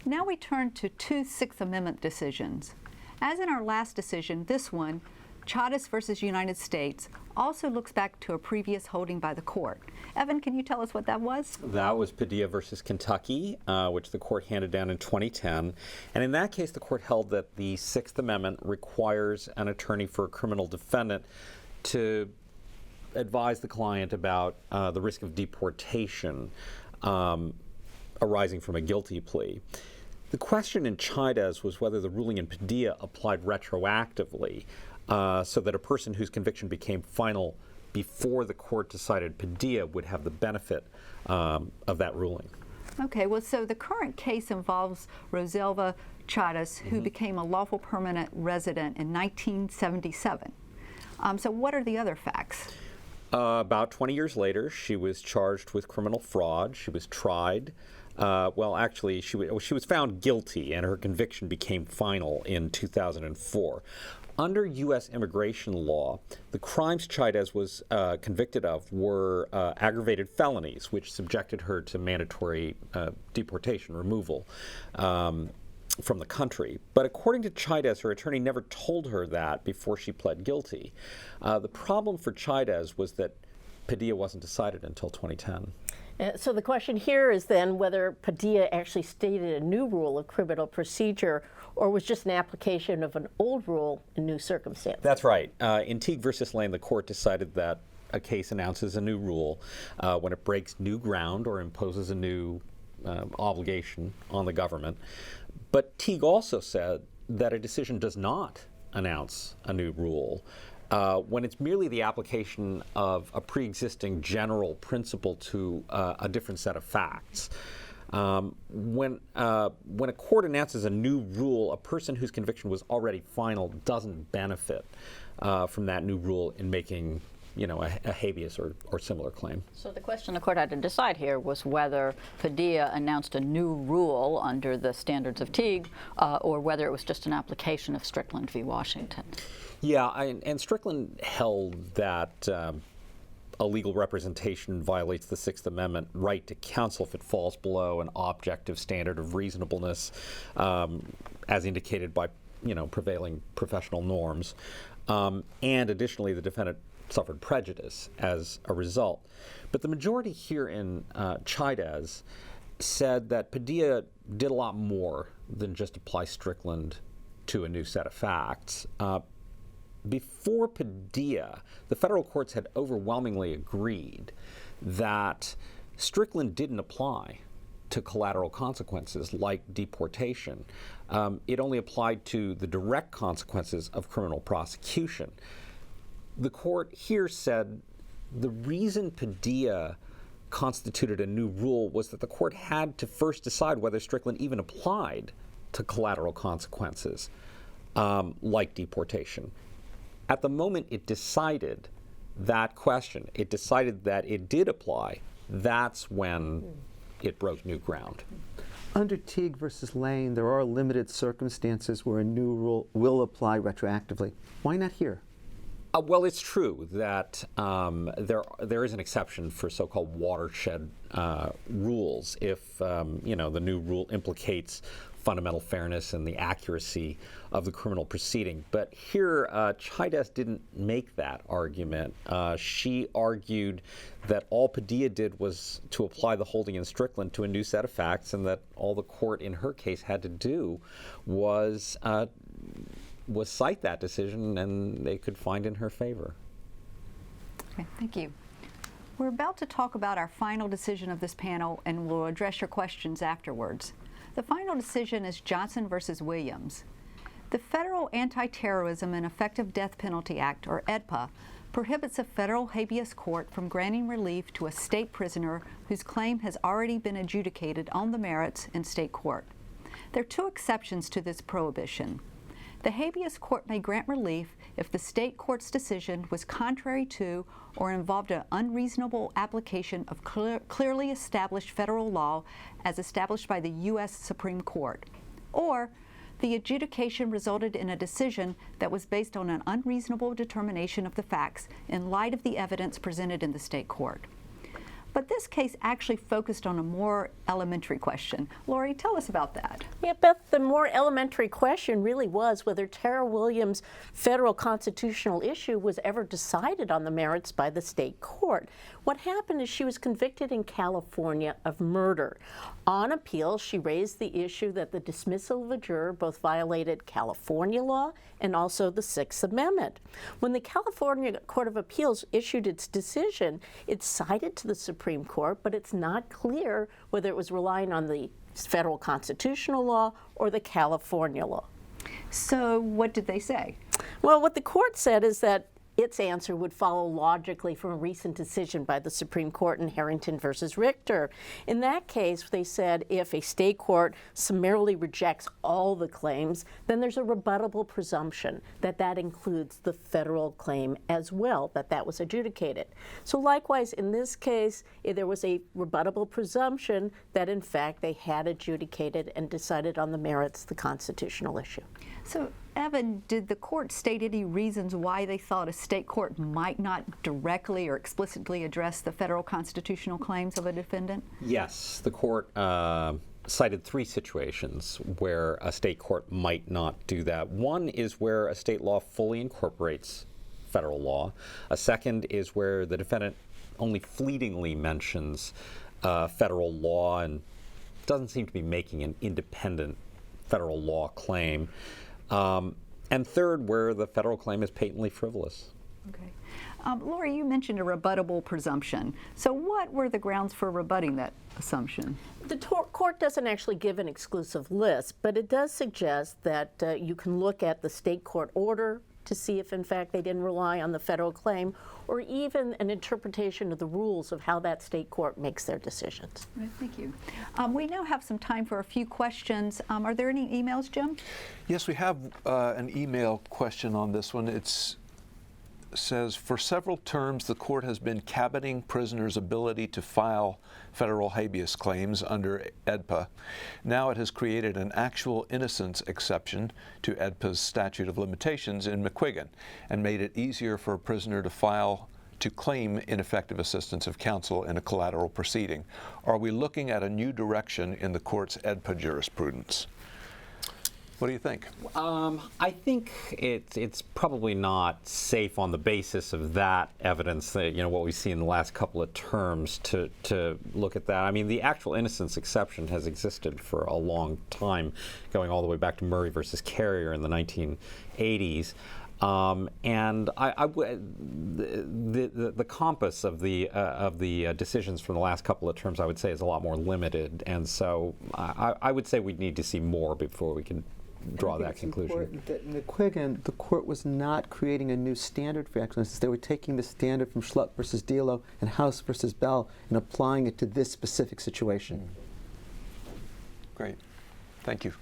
Now we turn to 2 Sixth Amendment decisions. As in our last decision, this one, Chavez versus United States, also looks back to a previous holding by the court. Evan, can you tell us what that was? That was Padilla versus Kentucky, which the court handed down in 2010. And in that case, the court held that the Sixth Amendment requires an attorney for a criminal defendant to advise the client about the risk of deportation arising from a guilty plea. The question in Chavez was whether the ruling in Padilla applied retroactively, so that a person whose conviction became final before the court decided Padilla would have the benefit of that ruling. Okay, well, so the current case involves Roselva Chavez, who became a lawful permanent resident in 1977. So what are the other facts? About 20 years later, she was charged with criminal fraud. She was tried. Actually, she was found guilty, and her conviction became final in 2004. Under U.S. immigration law, the crimes Chavez was convicted of were aggravated felonies, which subjected her to mandatory deportation, removal. from the country. But according to Chaidez, her attorney never told her that before she pled guilty. The problem for Chaidez was that Padilla wasn't decided until 2010. So the question here is then whether Padilla actually stated a new rule of criminal procedure or was just an application of an old rule in new circumstances. That's right. In Teague versus Lane, the court decided that a case announces a new rule when it breaks new ground or imposes a new obligation on the government. But Teague also said that a decision does not announce a new rule when it's merely the application of a pre-existing general principle to a different set of facts. When a court announces a new rule, a person whose conviction was already final doesn't benefit from that new rule in making a habeas or similar claim. So the question the court had to decide here was whether Padilla announced a new rule under the standards of Teague or whether it was just an application of Strickland v. Washington. Yeah, and Strickland held that a legal representation violates the Sixth Amendment right to counsel if it falls below an objective standard of reasonableness as indicated by prevailing professional norms. And additionally, the defendant suffered prejudice as a result. But the majority here in Chaidez said that Padilla did a lot more than just apply Strickland to a new set of facts. Before Padilla, the federal courts had overwhelmingly agreed that Strickland didn't apply to collateral consequences like deportation. It only applied to the direct consequences of criminal prosecution. The court here said the reason Padilla constituted a new rule was that the court had to first decide whether Strickland even applied to collateral consequences like deportation. At the moment it decided that question, it decided that it did apply, that's when it broke new ground. Under Teague versus Lane, there are limited circumstances where a new rule will apply retroactively. Why not here? Well, it's true that there is an exception for so-called watershed rules if the new rule implicates fundamental fairness and the accuracy of the criminal proceeding. But here, Chaidez didn't make that argument. She argued that all Padilla did was to apply the holding in Strickland to a new set of facts, and that all the court in her case had to do was cite that decision, and they could find in her favor. Okay, thank you. We're about to talk about our final decision of this panel, and we'll address your questions afterwards. The final decision is Johnson versus Williams. The Federal Anti-Terrorism and Effective Death Penalty Act, or AEDPA, prohibits a federal habeas court from granting relief to a state prisoner whose claim has already been adjudicated on the merits in state court. There are two exceptions to this prohibition. The habeas court may grant relief if the state court's decision was contrary to or involved an unreasonable application of clearly established federal law as established by the U.S. Supreme Court, or the adjudication resulted in a decision that was based on an unreasonable determination of the facts in light of the evidence presented in the state court. But this case actually focused on a more elementary question. Laurie, tell us about that. Yeah, Beth, the more elementary question really was whether Tara Williams' federal constitutional issue was ever decided on the merits by the state court. What happened is she was convicted in California of murder. On appeal, she raised the issue that the dismissal of a juror both violated California law and also the Sixth Amendment. When the California Court of Appeals issued its decision, it cited to the Supreme Court, but it's not clear whether it was relying on the federal constitutional law or the California law. So what did they say? Well, what the court said is that its answer would follow logically from a recent decision by the Supreme Court in Harrington versus Richter. In that case, they said if a state court summarily rejects all the claims, then there's a rebuttable presumption that that includes the federal claim as well, that was adjudicated. So likewise, in this case, there was a rebuttable presumption that in fact they had adjudicated and decided on the merits the constitutional issue. So, Evan, did the court state any reasons why they thought a state court might not directly or explicitly address the federal constitutional claims of a defendant? Yes, the court cited three situations where a state court might not do that. One is where a state law fully incorporates federal law. A second is where the defendant only fleetingly mentions federal law and doesn't seem to be making an independent federal law claim. And third, where the federal claim is patently frivolous. Okay. Laurie, you mentioned a rebuttable presumption. So what were the grounds for rebutting that assumption? The court doesn't actually give an exclusive list, but it does suggest that you can look at the state court order to see if, in fact, they didn't rely on the federal claim, or even an interpretation of the rules of how that state court makes their decisions. Right, thank you. We now have some time for a few questions. Are there any emails, Jim? Yes, we have an email question on this one. It says, for several terms, the court has been cabining prisoners' ability to file federal habeas claims under AEDPA. Now it has created an actual innocence exception to AEDPA's statute of limitations in McQuiggan and made it easier for a prisoner to claim ineffective assistance of counsel in a collateral proceeding. Are we looking at a new direction in the court's AEDPA jurisprudence? What do you think? I think it's probably not safe on the basis of that evidence, that, what we see in the last couple of terms, to look at that. I mean, the actual innocence exception has existed for a long time, going all the way back to Murray versus Carrier in the 1980s. And the compass of the decisions from the last couple of terms, I would say, is a lot more limited. And so I would say we'd need to see more before we can draw that conclusion. That in McQuiggan, the court was not creating a new standard for excellence. They were taking the standard from Schlupp versus Diallo and House versus Bell and applying it to this specific situation. Great. Thank you.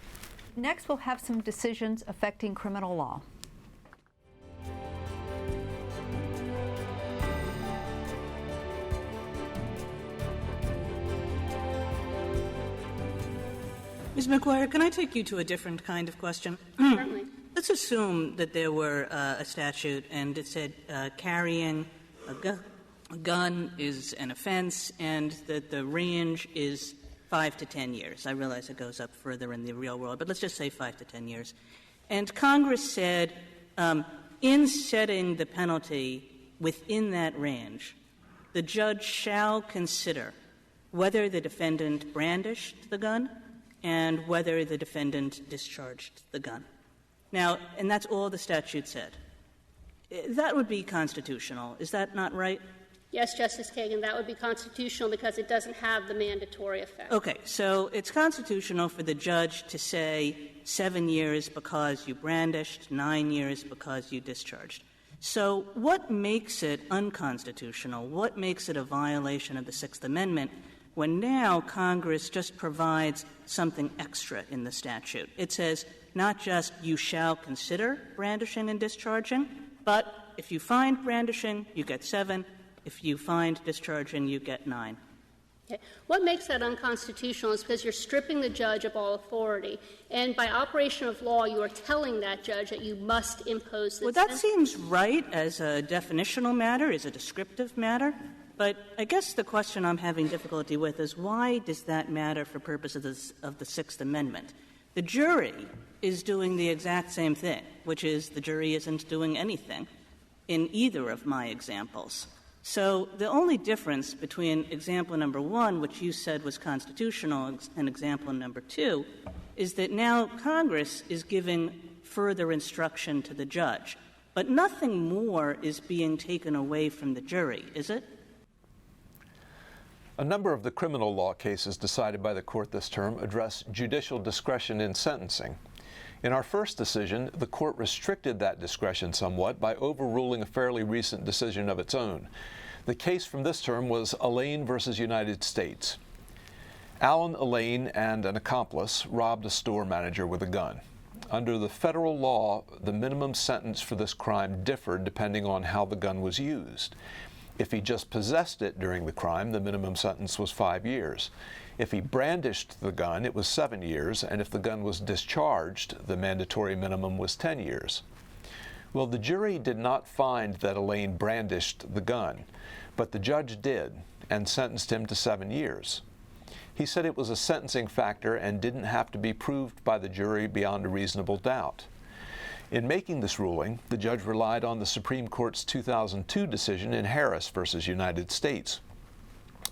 Next, we'll have some decisions affecting criminal law. Ms. McGuire, can I take you to a different kind of question? Certainly. Let's assume that there were a statute and it said carrying a gun is an offense and that the range is 5 to 10 years. I realize it goes up further in the real world, but let's just say 5 to 10 years. And Congress said, in setting the penalty within that range, the judge shall consider whether the defendant brandished the gun and whether the defendant discharged the gun. Now, and that's all the statute said. That would be constitutional. Is that not right? Yes, Justice Kagan, that would be constitutional because it doesn't have the mandatory effect. Okay, so it's constitutional for the judge to say 7 years because you brandished, 9 years because you discharged. So what makes it unconstitutional? What makes it a violation of the Sixth Amendment when now Congress just provides something extra in the statute? It says not just you shall consider brandishing and discharging, but if you find brandishing, you get 7. If you find discharging, you get 9. Okay. What makes that unconstitutional is because you're stripping the judge of all authority. And by operation of law, you are telling that judge that you must impose this. Well, that seems right as a definitional matter, as a descriptive matter. But I guess the question I'm having difficulty with is why does that matter for purposes of the Sixth Amendment? The jury is doing the exact same thing, which is the jury isn't doing anything in either of my examples. So the only difference between example number 1, which you said was constitutional, and example number 2, is that now Congress is giving further instruction to the judge. But nothing more is being taken away from the jury, is it? A number of the criminal law cases decided by the court this term address judicial discretion in sentencing. In our first decision, the court restricted that discretion somewhat by overruling a fairly recent decision of its own. The case from this term was Allain versus United States. Alan Allain and an accomplice robbed a store manager with a gun. Under the federal law, the minimum sentence for this crime differed depending on how the gun was used. If he just possessed it during the crime, the minimum sentence was 5 years. If he brandished the gun, it was 7 years, and if the gun was discharged, the mandatory minimum was 10 years. Well, the jury did not find that Allain brandished the gun, but the judge did, and sentenced him to 7 years. He said it was a sentencing factor and didn't have to be proved by the jury beyond a reasonable doubt. In making this ruling, the judge relied on the Supreme Court's 2002 decision in Harris versus United States.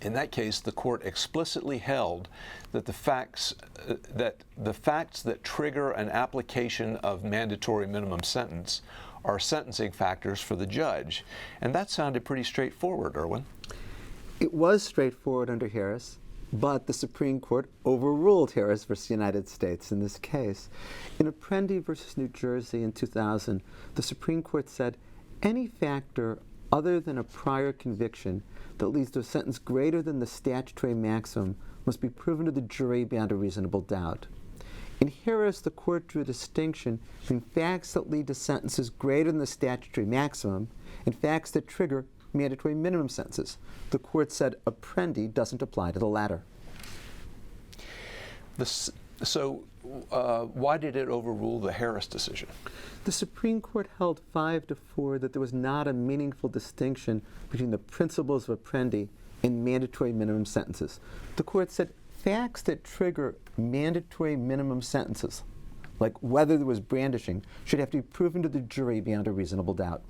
In that case, the court explicitly held that the facts that trigger an application of mandatory minimum sentence are sentencing factors for the judge. And that sounded pretty straightforward, Erwin. It was straightforward under Harris, but the Supreme Court overruled Harris versus United States in this case. In Apprendi versus New Jersey in 2000, the Supreme Court said any factor other than a prior conviction that leads to a sentence greater than the statutory maximum must be proven to the jury beyond a reasonable doubt. In Harris, the court drew a distinction between facts that lead to sentences greater than the statutory maximum and facts that trigger mandatory minimum sentences. The court said Apprendi doesn't apply to the latter. Why did it overrule the Harris decision? The Supreme Court held 5-4 that there was not a meaningful distinction between the principles of Apprendi and mandatory minimum sentences. The court said facts that trigger mandatory minimum sentences, like whether there was brandishing, should have to be proven to the jury beyond a reasonable doubt.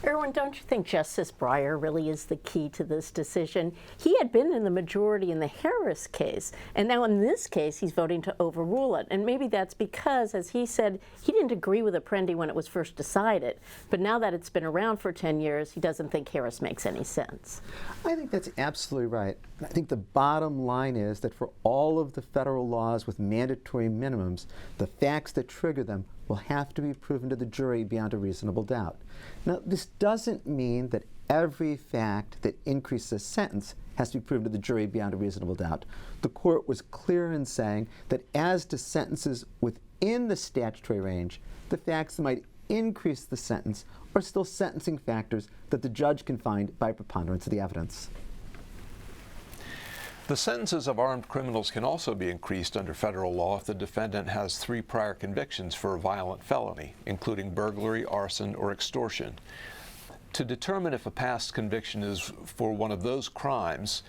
Erwin, don't you think Justice Breyer really is the key to this decision? He had been in the majority in the Harris case, and now in this case he's voting to overrule it. And maybe that's because, as he said, he didn't agree with Apprendi when it was first decided. But now that it's been around for 10 years, he doesn't think Harris makes any sense. I think that's absolutely right. I think the bottom line is that for all of the federal laws with mandatory minimums, the facts that trigger them will have to be proven to the jury beyond a reasonable doubt. Now, this doesn't mean that every fact that increases a sentence has to be proven to the jury beyond a reasonable doubt. The court was clear in saying that as to sentences within the statutory range, the facts that might increase the sentence are still sentencing factors that the judge can find by preponderance of the evidence. The sentences of armed criminals can also be increased under federal law if the defendant has 3 prior convictions for a violent felony, including burglary, arson, or extortion. To determine if a past conviction is for one of those crimes,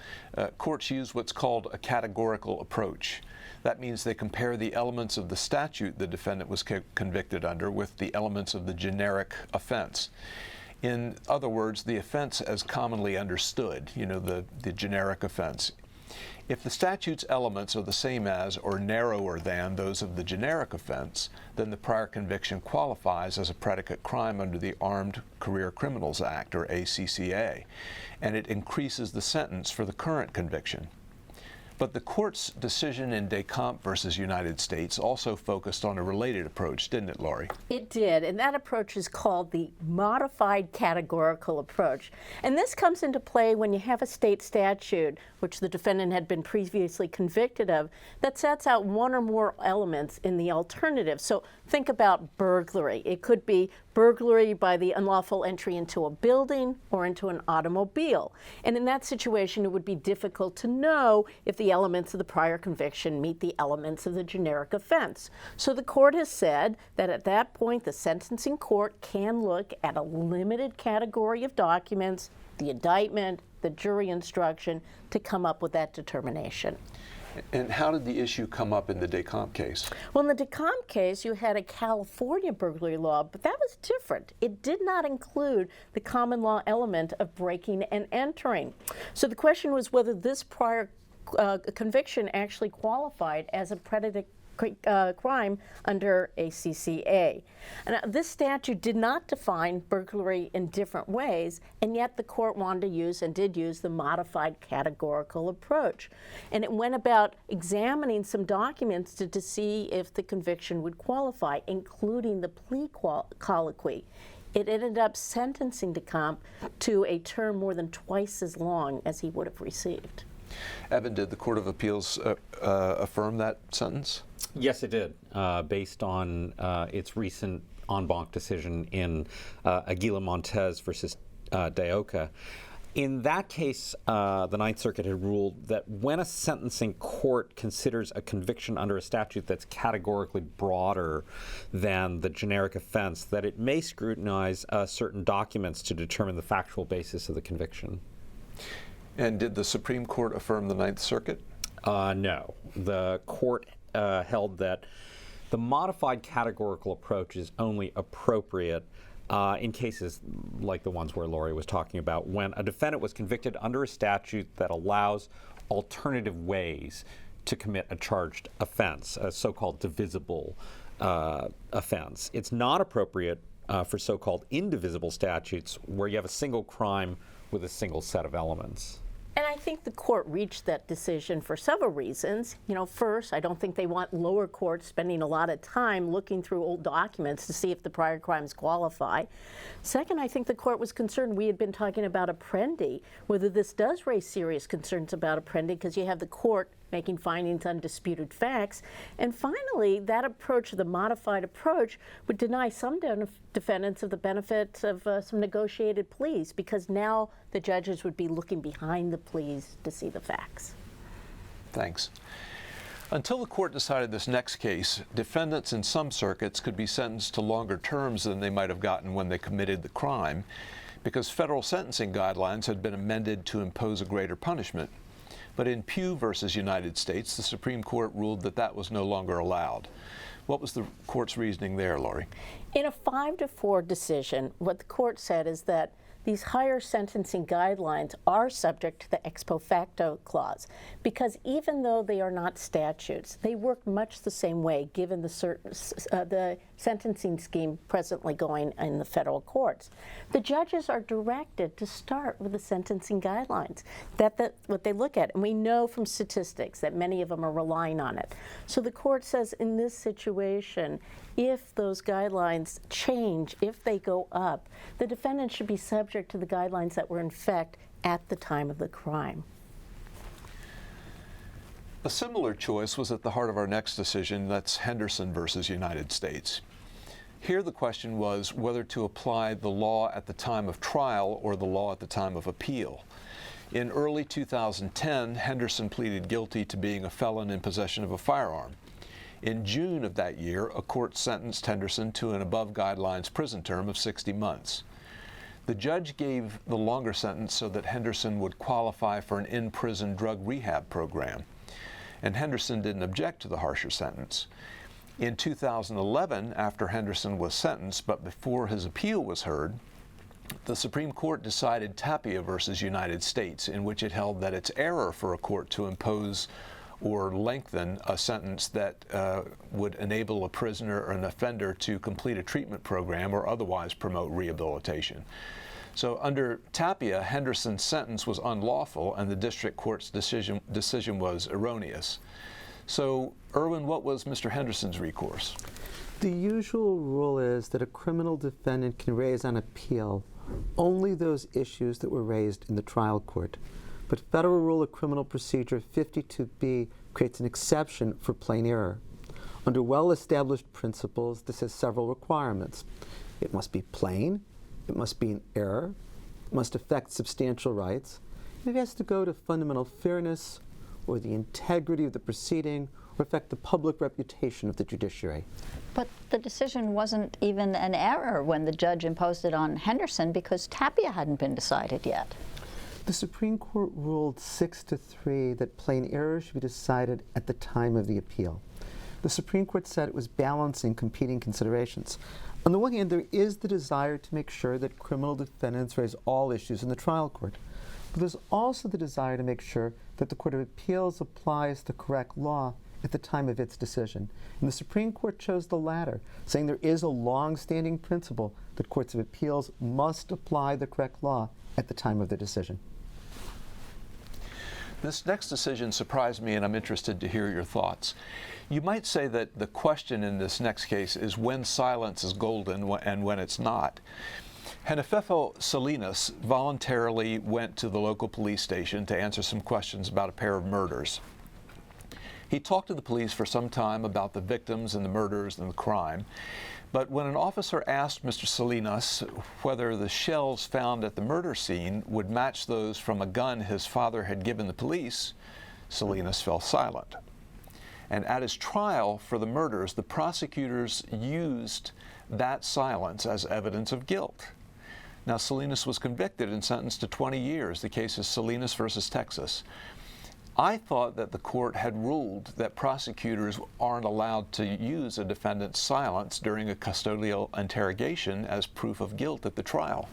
courts use what's called a categorical approach. That means they compare the elements of the statute the defendant was convicted under with the elements of the generic offense. In other words, the offense as commonly understood, the generic offense. If the statute's elements are the same as or narrower than those of the generic offense, then the prior conviction qualifies as a predicate crime under the Armed Career Criminals Act, or ACCA, and it increases the sentence for the current conviction. But the court's decision in Decamp versus United States also focused on a related approach, didn't it, Laurie? It did, and that approach is called the modified categorical approach. And this comes into play when you have a state statute, which the defendant had been previously convicted of, that sets out one or more elements in the alternative. So think about burglary. It could be burglary by the unlawful entry into a building or into an automobile. And in that situation, it would be difficult to know if the elements of the prior conviction meet the elements of the generic offense. So the court has said that at that point, the sentencing court can look at a limited category of documents, the indictment, the jury instruction, to come up with that determination. And how did the issue come up in the Decamp case? Well, in the Decamp case, you had a California burglary law, but that was different. It did not include the common law element of breaking and entering. So the question was whether this prior conviction actually qualified as a predicate crime under ACCA. And this statute did not define burglary in different ways, and yet the court wanted to use and did use the modified categorical approach. And it went about examining some documents to see if the conviction would qualify, including the plea colloquy. It ended up sentencing Decamp to a term more than twice as long as he would have received. Evan, did the Court of Appeals affirm that sentence? Yes, it did, based on its recent en banc decision in Aguila Montez versus Daoka. In that case, the Ninth Circuit had ruled that when a sentencing court considers a conviction under a statute that's categorically broader than the generic offense, that it may scrutinize certain documents to determine the factual basis of the conviction. And did the Supreme Court affirm the Ninth Circuit? No. The court held that the modified categorical approach is only appropriate in cases like the ones where Laurie was talking about, when a defendant was convicted under a statute that allows alternative ways to commit a charged offense, a so-called divisible offense. It's not appropriate for so-called indivisible statutes where you have a single crime with a single set of elements. And I think the court reached that decision for several reasons. You know, first, I don't think they want lower courts spending a lot of time looking through old documents to see if the prior crimes qualify. Second, I think the court was concerned, we had been talking about Apprendi, whether this does raise serious concerns about Apprendi, because you have the court making findings on disputed facts. And finally, that approach, the modified approach, would deny some defendants of the benefits of some negotiated pleas, because now the judges would be looking behind the pleas to see the facts. Thanks. Until the court decided this next case, defendants in some circuits could be sentenced to longer terms than they might have gotten when they committed the crime, because federal sentencing guidelines had been amended to impose a greater punishment. But in Pugh versus United States, the Supreme Court ruled that that was no longer allowed. What was the court's reasoning there, Laurie? In a 5-4 decision, what the court said is that these higher sentencing guidelines are subject to the ex post facto clause, because even though they are not statutes, they work much the same way given the sentencing scheme presently going in the federal courts. The judges are directed to start with the sentencing guidelines. That's what they look at, and we know from statistics that many of them are relying on it. So the court says in this situation, if those guidelines change, if they go up, the defendant should be subject to the guidelines that were in effect at the time of the crime. A similar choice was at the heart of our next decision, that's Henderson versus United States. Here the question was whether to apply the law at the time of trial or the law at the time of appeal. In early 2010, Henderson pleaded guilty to being a felon in possession of a firearm. In June of that year, a court sentenced Henderson to an above-guidelines prison term of 60 months. The judge gave the longer sentence so that Henderson would qualify for an in-prison drug rehab program, and Henderson didn't object to the harsher sentence. In 2011, after Henderson was sentenced, but before his appeal was heard, the Supreme Court decided Tapia versus United States, in which it held that it's error for a court to impose or lengthen a sentence that would enable a prisoner or an offender to complete a treatment program or otherwise promote rehabilitation. So under Tapia, Henderson's sentence was unlawful and the district court's decision was erroneous. So, Erwin, what was Mr. Henderson's recourse? The usual rule is that a criminal defendant can raise on appeal only those issues that were raised in the trial court. But Federal Rule of Criminal Procedure 52B creates an exception for plain error. Under well-established principles, this has several requirements. It must be plain, it must be an error, it must affect substantial rights, and it has to go to fundamental fairness or the integrity of the proceeding or affect the public reputation of the judiciary. But the decision wasn't even an error when the judge imposed it on Henderson because Tapia hadn't been decided yet. The Supreme Court ruled 6-3 that plain error should be decided at the time of the appeal. The Supreme Court said it was balancing competing considerations. On the one hand, there is the desire to make sure that criminal defendants raise all issues in the trial court. But there's also the desire to make sure that the Court of Appeals applies the correct law at the time of its decision. And the Supreme Court chose the latter, saying there is a long-standing principle that courts of appeals must apply the correct law at the time of the decision. This next decision surprised me, and I'm interested to hear your thoughts. You might say that the question in this next case is when silence is golden and when it's not. Genefefo Salinas voluntarily went to the local police station to answer some questions about a pair of murders. He talked to the police for some time about the victims and the murders and the crime, but when an officer asked Mr. Salinas whether the shells found at the murder scene would match those from a gun his father had given the police, Salinas fell silent. And at his trial for the murders, the prosecutors used that silence as evidence of guilt. Now, Salinas was convicted and sentenced to 20 years. The case is Salinas versus Texas. I thought that the court had ruled that prosecutors aren't allowed to use a defendant's silence during a custodial interrogation as proof of guilt at the trial.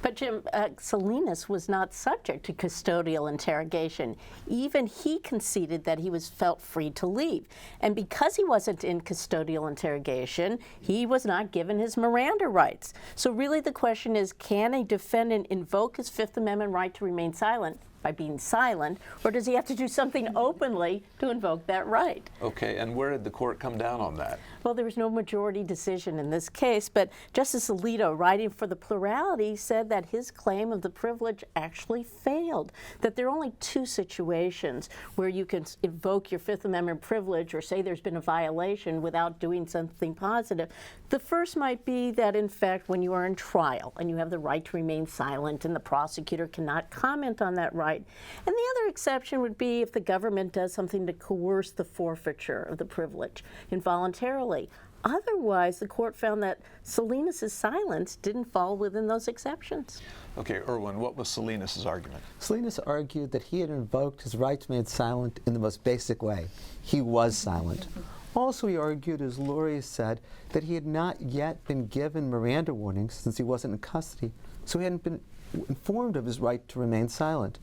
But Jim, Salinas was not subject to custodial interrogation. Even he conceded that he felt free to leave. And because he wasn't in custodial interrogation, he was not given his Miranda rights. So really the question is, can a defendant invoke his Fifth Amendment right to remain silent by being silent, or does he have to do something openly to invoke that right? Okay, and where did the court come down on that? Well, there was no majority decision in this case, but Justice Alito, writing for the plurality, said that his claim of the privilege actually failed, that there are only two situations where you can invoke your Fifth Amendment privilege or say there's been a violation without doing something positive. The first might be that, in fact, when you are in trial and you have the right to remain silent and the prosecutor cannot comment on that right. And the other exception would be if the government does something to coerce the forfeiture of the privilege involuntarily. Otherwise, the court found that Salinas' silence didn't fall within those exceptions. Okay, Erwin, what was Salinas' argument? Salinas argued that he had invoked his right to remain silent in the most basic way. He was silent. Also, he argued, as Laurie said, that he had not yet been given Miranda warnings since he wasn't in custody, so he hadn't been informed of his right to remain silent.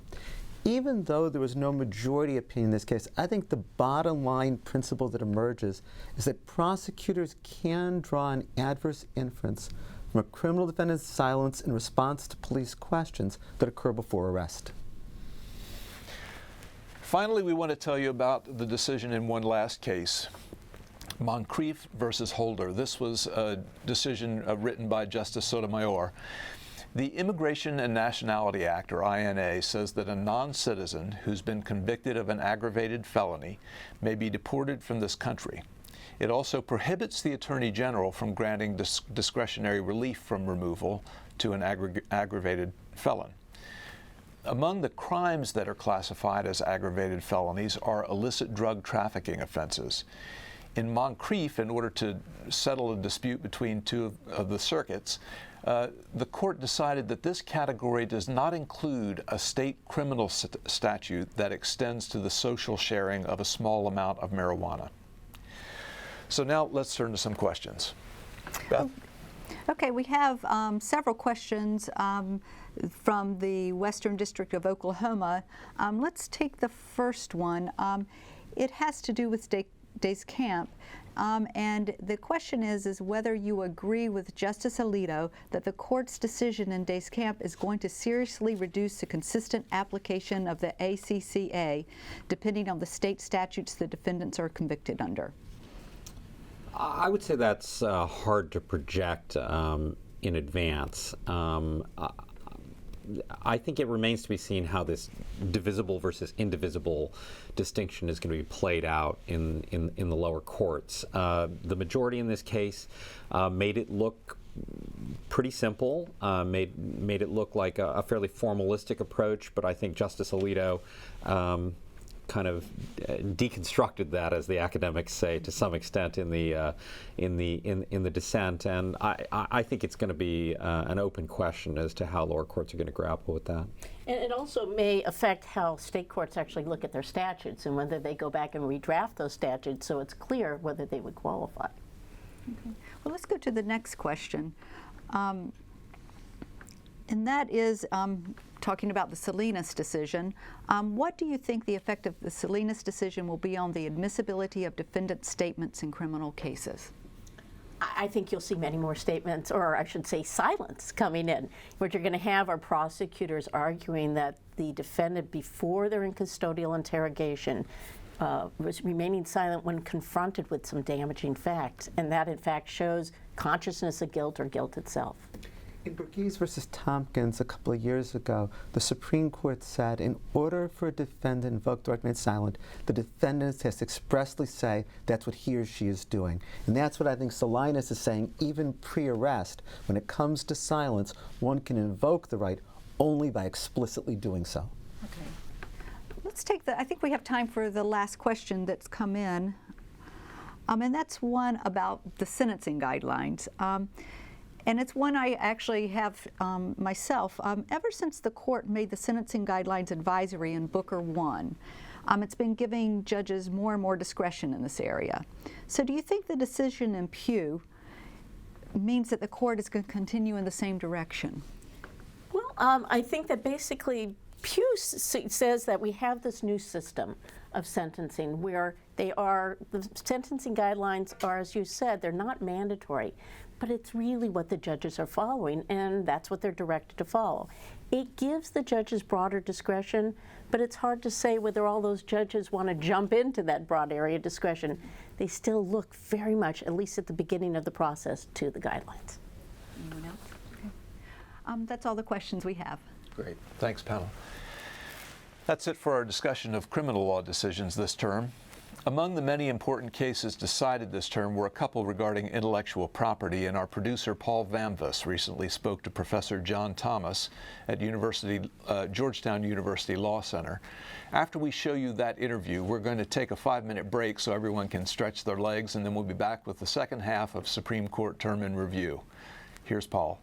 Even though there was no majority opinion in this case, I think the bottom line principle that emerges is that prosecutors can draw an adverse inference from a criminal defendant's silence in response to police questions that occur before arrest. Finally, we want to tell you about the decision in one last case, Moncrief versus Holder. This was a decision written by Justice Sotomayor. The Immigration and Nationality Act, or INA, says that a non-citizen who's been convicted of an aggravated felony may be deported from this country. It also prohibits the Attorney General from granting discretionary relief from removal to an aggravated felon. Among the crimes that are classified as aggravated felonies are illicit drug trafficking offenses. In Moncrief, in order to settle a dispute between two of the circuits, the court decided that this category does not include a state criminal statute that extends to the social sharing of a small amount of marijuana. So now let's turn to some questions. Beth? Okay, we have several questions from the Western District of Oklahoma. Let's take the first one. It has to do with Days Camp. And the question is whether you agree with Justice Alito that the court's decision in Days Camp is going to seriously reduce the consistent application of the ACCA, depending on the state statutes the defendants are convicted under. I would say that's hard to project in advance. I think it remains to be seen how this divisible versus indivisible distinction is going to be played out in the lower courts. The majority in this case made it look pretty simple, made it look like a fairly formalistic approach, but I think Justice Alito kind of deconstructed that, as the academics say, to some extent in the dissent, and I think it's going to be an open question as to how lower courts are going to grapple with that. And it also may affect how state courts actually look at their statutes and whether they go back and redraft those statutes so it's clear whether they would qualify. Okay. Well, let's go to the next question. And that is talking about the Salinas decision. What do you think the effect of the Salinas decision will be on the admissibility of defendant statements in criminal cases? I think you'll see many more statements, or I should say silence, coming in. What you're going to have are prosecutors arguing that the defendant, before they're in custodial interrogation, was remaining silent when confronted with some damaging facts, and that in fact shows consciousness of guilt or guilt itself. In Burgess versus Tompkins a couple of years ago, the Supreme Court said in order for a defendant to invoke the right to remain silent, the defendant has to expressly say that's what he or she is doing. And that's what I think Salinas is saying, even pre-arrest. When it comes to silence, one can invoke the right only by explicitly doing so. Okay. Let's take I think we have time for the last question that's come in. And that's one about the sentencing guidelines. And it's one I actually have myself. Ever since the court made the sentencing guidelines advisory in Booker 1, It's been giving judges more and more discretion in this area. So do you think the decision in Pew means that the court is going to continue in the same direction? Well, I think that basically Pew says that we have this new system of sentencing where the sentencing guidelines are, as you said, they're not mandatory, but it's really what the judges are following, and that's what they're directed to follow. It gives the judges broader discretion, but it's hard to say whether all those judges want to jump into that broad area of discretion. They still look very much, at least at the beginning of the process, to the guidelines. Anyone else? Okay. That's all the questions we have. Great. Thanks, panel. That's it for our discussion of criminal law decisions this term. Among the many important cases decided this term were a couple regarding intellectual property, and our producer Paul Vamvis recently spoke to Professor John Thomas at Georgetown University Law Center. After we show you that interview, we're going to take a 5-minute break so everyone can stretch their legs, and then we'll be back with the second half of Supreme Court Term in Review. Here's Paul.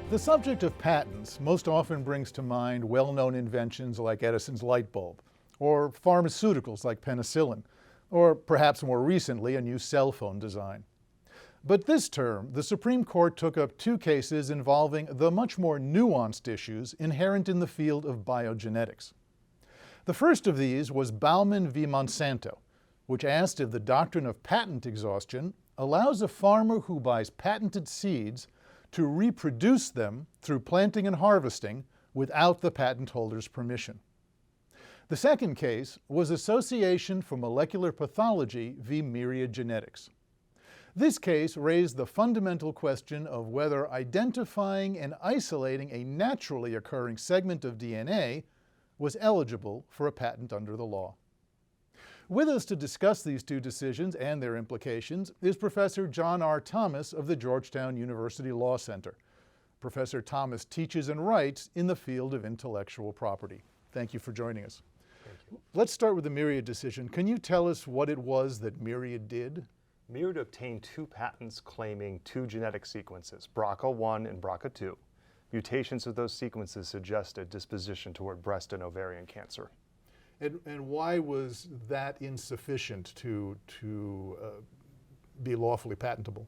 The subject of patents most often brings to mind well-known inventions like Edison's light bulb, or pharmaceuticals like penicillin, or perhaps more recently, a new cell phone design. But this term, the Supreme Court took up 2 cases involving the much more nuanced issues inherent in the field of biogenetics. The first of these was Baumann v. Monsanto, which asked if the doctrine of patent exhaustion allows a farmer who buys patented seeds to reproduce them through planting and harvesting without the patent holder's permission. The second case was Association for Molecular Pathology v. Myriad Genetics. This case raised the fundamental question of whether identifying and isolating a naturally occurring segment of DNA was eligible for a patent under the law. With us to discuss these 2 decisions and their implications is Professor John R. Thomas of the Georgetown University Law Center. Professor Thomas teaches and writes in the field of intellectual property. Thank you for joining us. Thank you. Let's start with the Myriad decision. Can you tell us what it was that Myriad did? Myriad obtained 2 patents claiming 2 genetic sequences, BRCA1 and BRCA2. Mutations of those sequences suggested disposition toward breast and ovarian cancer. And why was that insufficient to be lawfully patentable?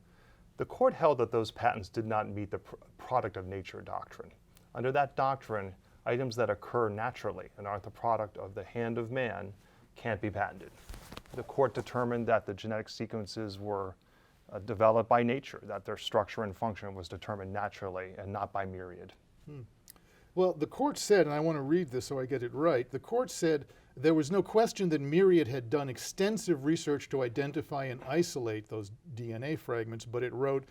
The court held that those patents did not meet the product of nature doctrine. Under that doctrine, items that occur naturally and aren't the product of the hand of man can't be patented. The court determined that the genetic sequences were developed by nature, that their structure and function was determined naturally and not by Myriad. Well, the court said, and I want to read this so I get it right, the court said there was no question that Myriad had done extensive research to identify and isolate those DNA fragments, but it wrote,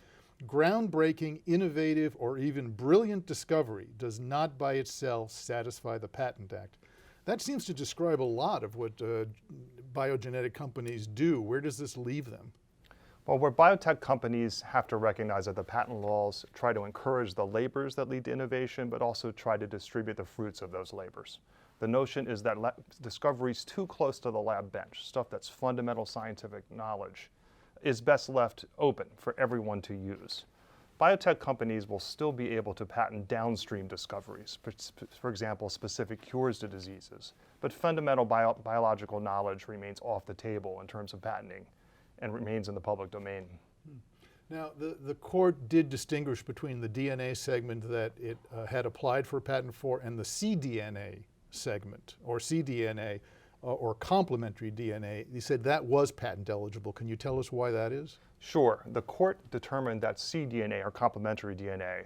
groundbreaking, innovative, or even brilliant discovery does not by itself satisfy the Patent Act. That seems to describe a lot of what biogenetic companies do. Where does this leave them? Well, where biotech companies have to recognize that the patent laws try to encourage the labors that lead to innovation, but also try to distribute the fruits of those labors. The notion is that discoveries too close to the lab bench, stuff that's fundamental scientific knowledge, is best left open for everyone to use. Biotech companies will still be able to patent downstream discoveries, for example, specific cures to diseases, but fundamental biological knowledge remains off the table in terms of patenting and remains in the public domain. Now, the court did distinguish between the DNA segment that it had applied for a patent for and the cDNA segment, or cDNA, or complementary DNA. You said that was patent eligible. Can you tell us why that is? Sure. The court determined that cDNA, or complementary DNA,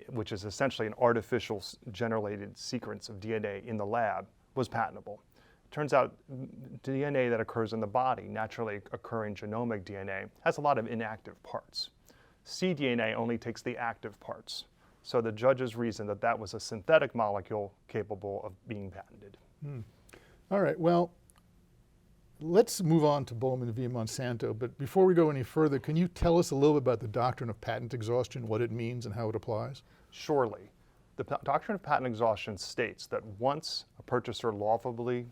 which is essentially an artificial generated sequence of DNA in the lab, was patentable. Turns out DNA that occurs in the body, naturally occurring genomic DNA, has a lot of inactive parts. cDNA only takes the active parts. So the judges reasoned that that was a synthetic molecule capable of being patented. All right, well, let's move on to Baumann v. Monsanto, but before we go any further, can you tell us a little bit about the doctrine of patent exhaustion, what it means and how it applies? Surely. The doctrine of patent exhaustion states that once a purchaser lawfully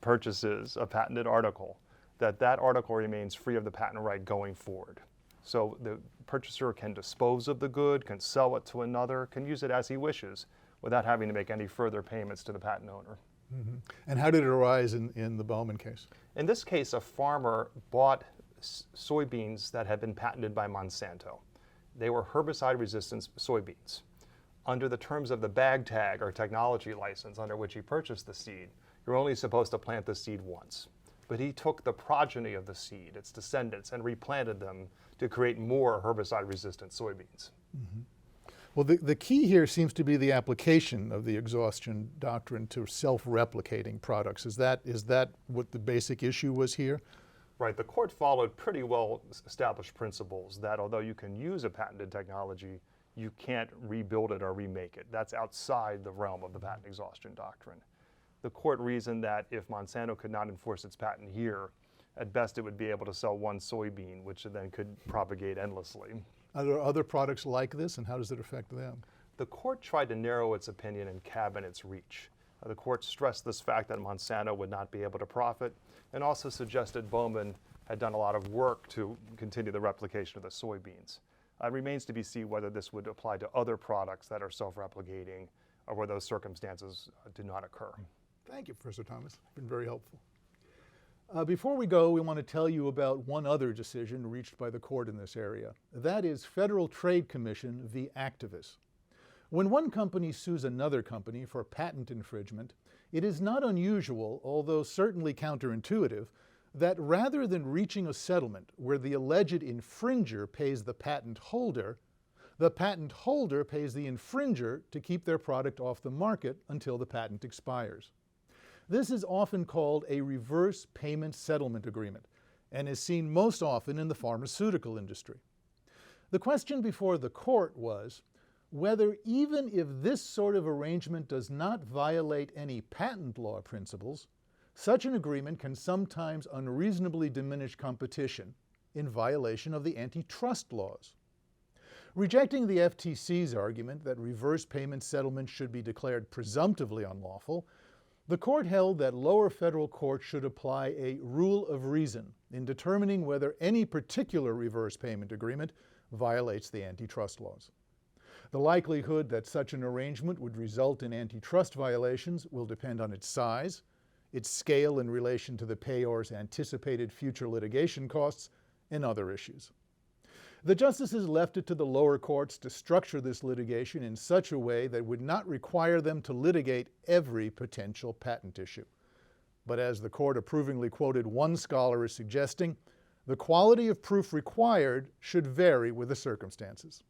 purchases a patented article, that article remains free of the patent right going forward. So the purchaser can dispose of the good, can sell it to another, can use it as he wishes without having to make any further payments to the patent owner. Mm-hmm. And how did it arise in the Bowman case? In this case, a farmer bought soybeans that had been patented by Monsanto. They were herbicide-resistant soybeans. Under the terms of the bag tag or technology license under which he purchased the seed, you're only supposed to plant the seed once. But he took the progeny of the seed, its descendants, and replanted them to create more herbicide-resistant soybeans. Mm-hmm. Well, the key here seems to be the application of the exhaustion doctrine to self-replicating products. Is that what the basic issue was here? Right. The court followed pretty well-established principles that although you can use a patented technology, you can't rebuild it or remake it. That's outside the realm of the patent exhaustion doctrine. The court reasoned that if Monsanto could not enforce its patent here, at best it would be able to sell one soybean, which then could propagate endlessly. Are there other products like this, and how does it affect them? The court tried to narrow its opinion and cabin its reach. The court stressed this fact that Monsanto would not be able to profit, and also suggested Bowman had done a lot of work to continue the replication of the soybeans. It remains to be seen whether this would apply to other products that are self-replicating or where those circumstances do not occur. Thank you, Professor Thomas. It's been very helpful. Before we go, we want to tell you about one other decision reached by the court in this area. That is Federal Trade Commission v. Actavis. When one company sues another company for patent infringement, it is not unusual, although certainly counterintuitive, that rather than reaching a settlement where the alleged infringer pays the patent holder pays the infringer to keep their product off the market until the patent expires. This is often called a reverse payment settlement agreement and is seen most often in the pharmaceutical industry. The question before the court was whether even if this sort of arrangement does not violate any patent law principles, such an agreement can sometimes unreasonably diminish competition in violation of the antitrust laws. Rejecting the FTC's argument that reverse payment settlements should be declared presumptively unlawful, the court held that lower federal courts should apply a rule of reason in determining whether any particular reverse payment agreement violates the antitrust laws. The likelihood that such an arrangement would result in antitrust violations will depend on its size, its scale in relation to the payor's anticipated future litigation costs, and other issues. The justices left it to the lower courts to structure this litigation in such a way that would not require them to litigate every potential patent issue. But as the court approvingly quoted one scholar as suggesting, the quality of proof required should vary with the circumstances.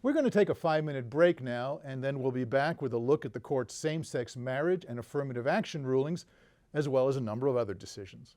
We're going to take a 5-minute break now, and then we'll be back with a look at the court's same-sex marriage and affirmative action rulings, as well as a number of other decisions.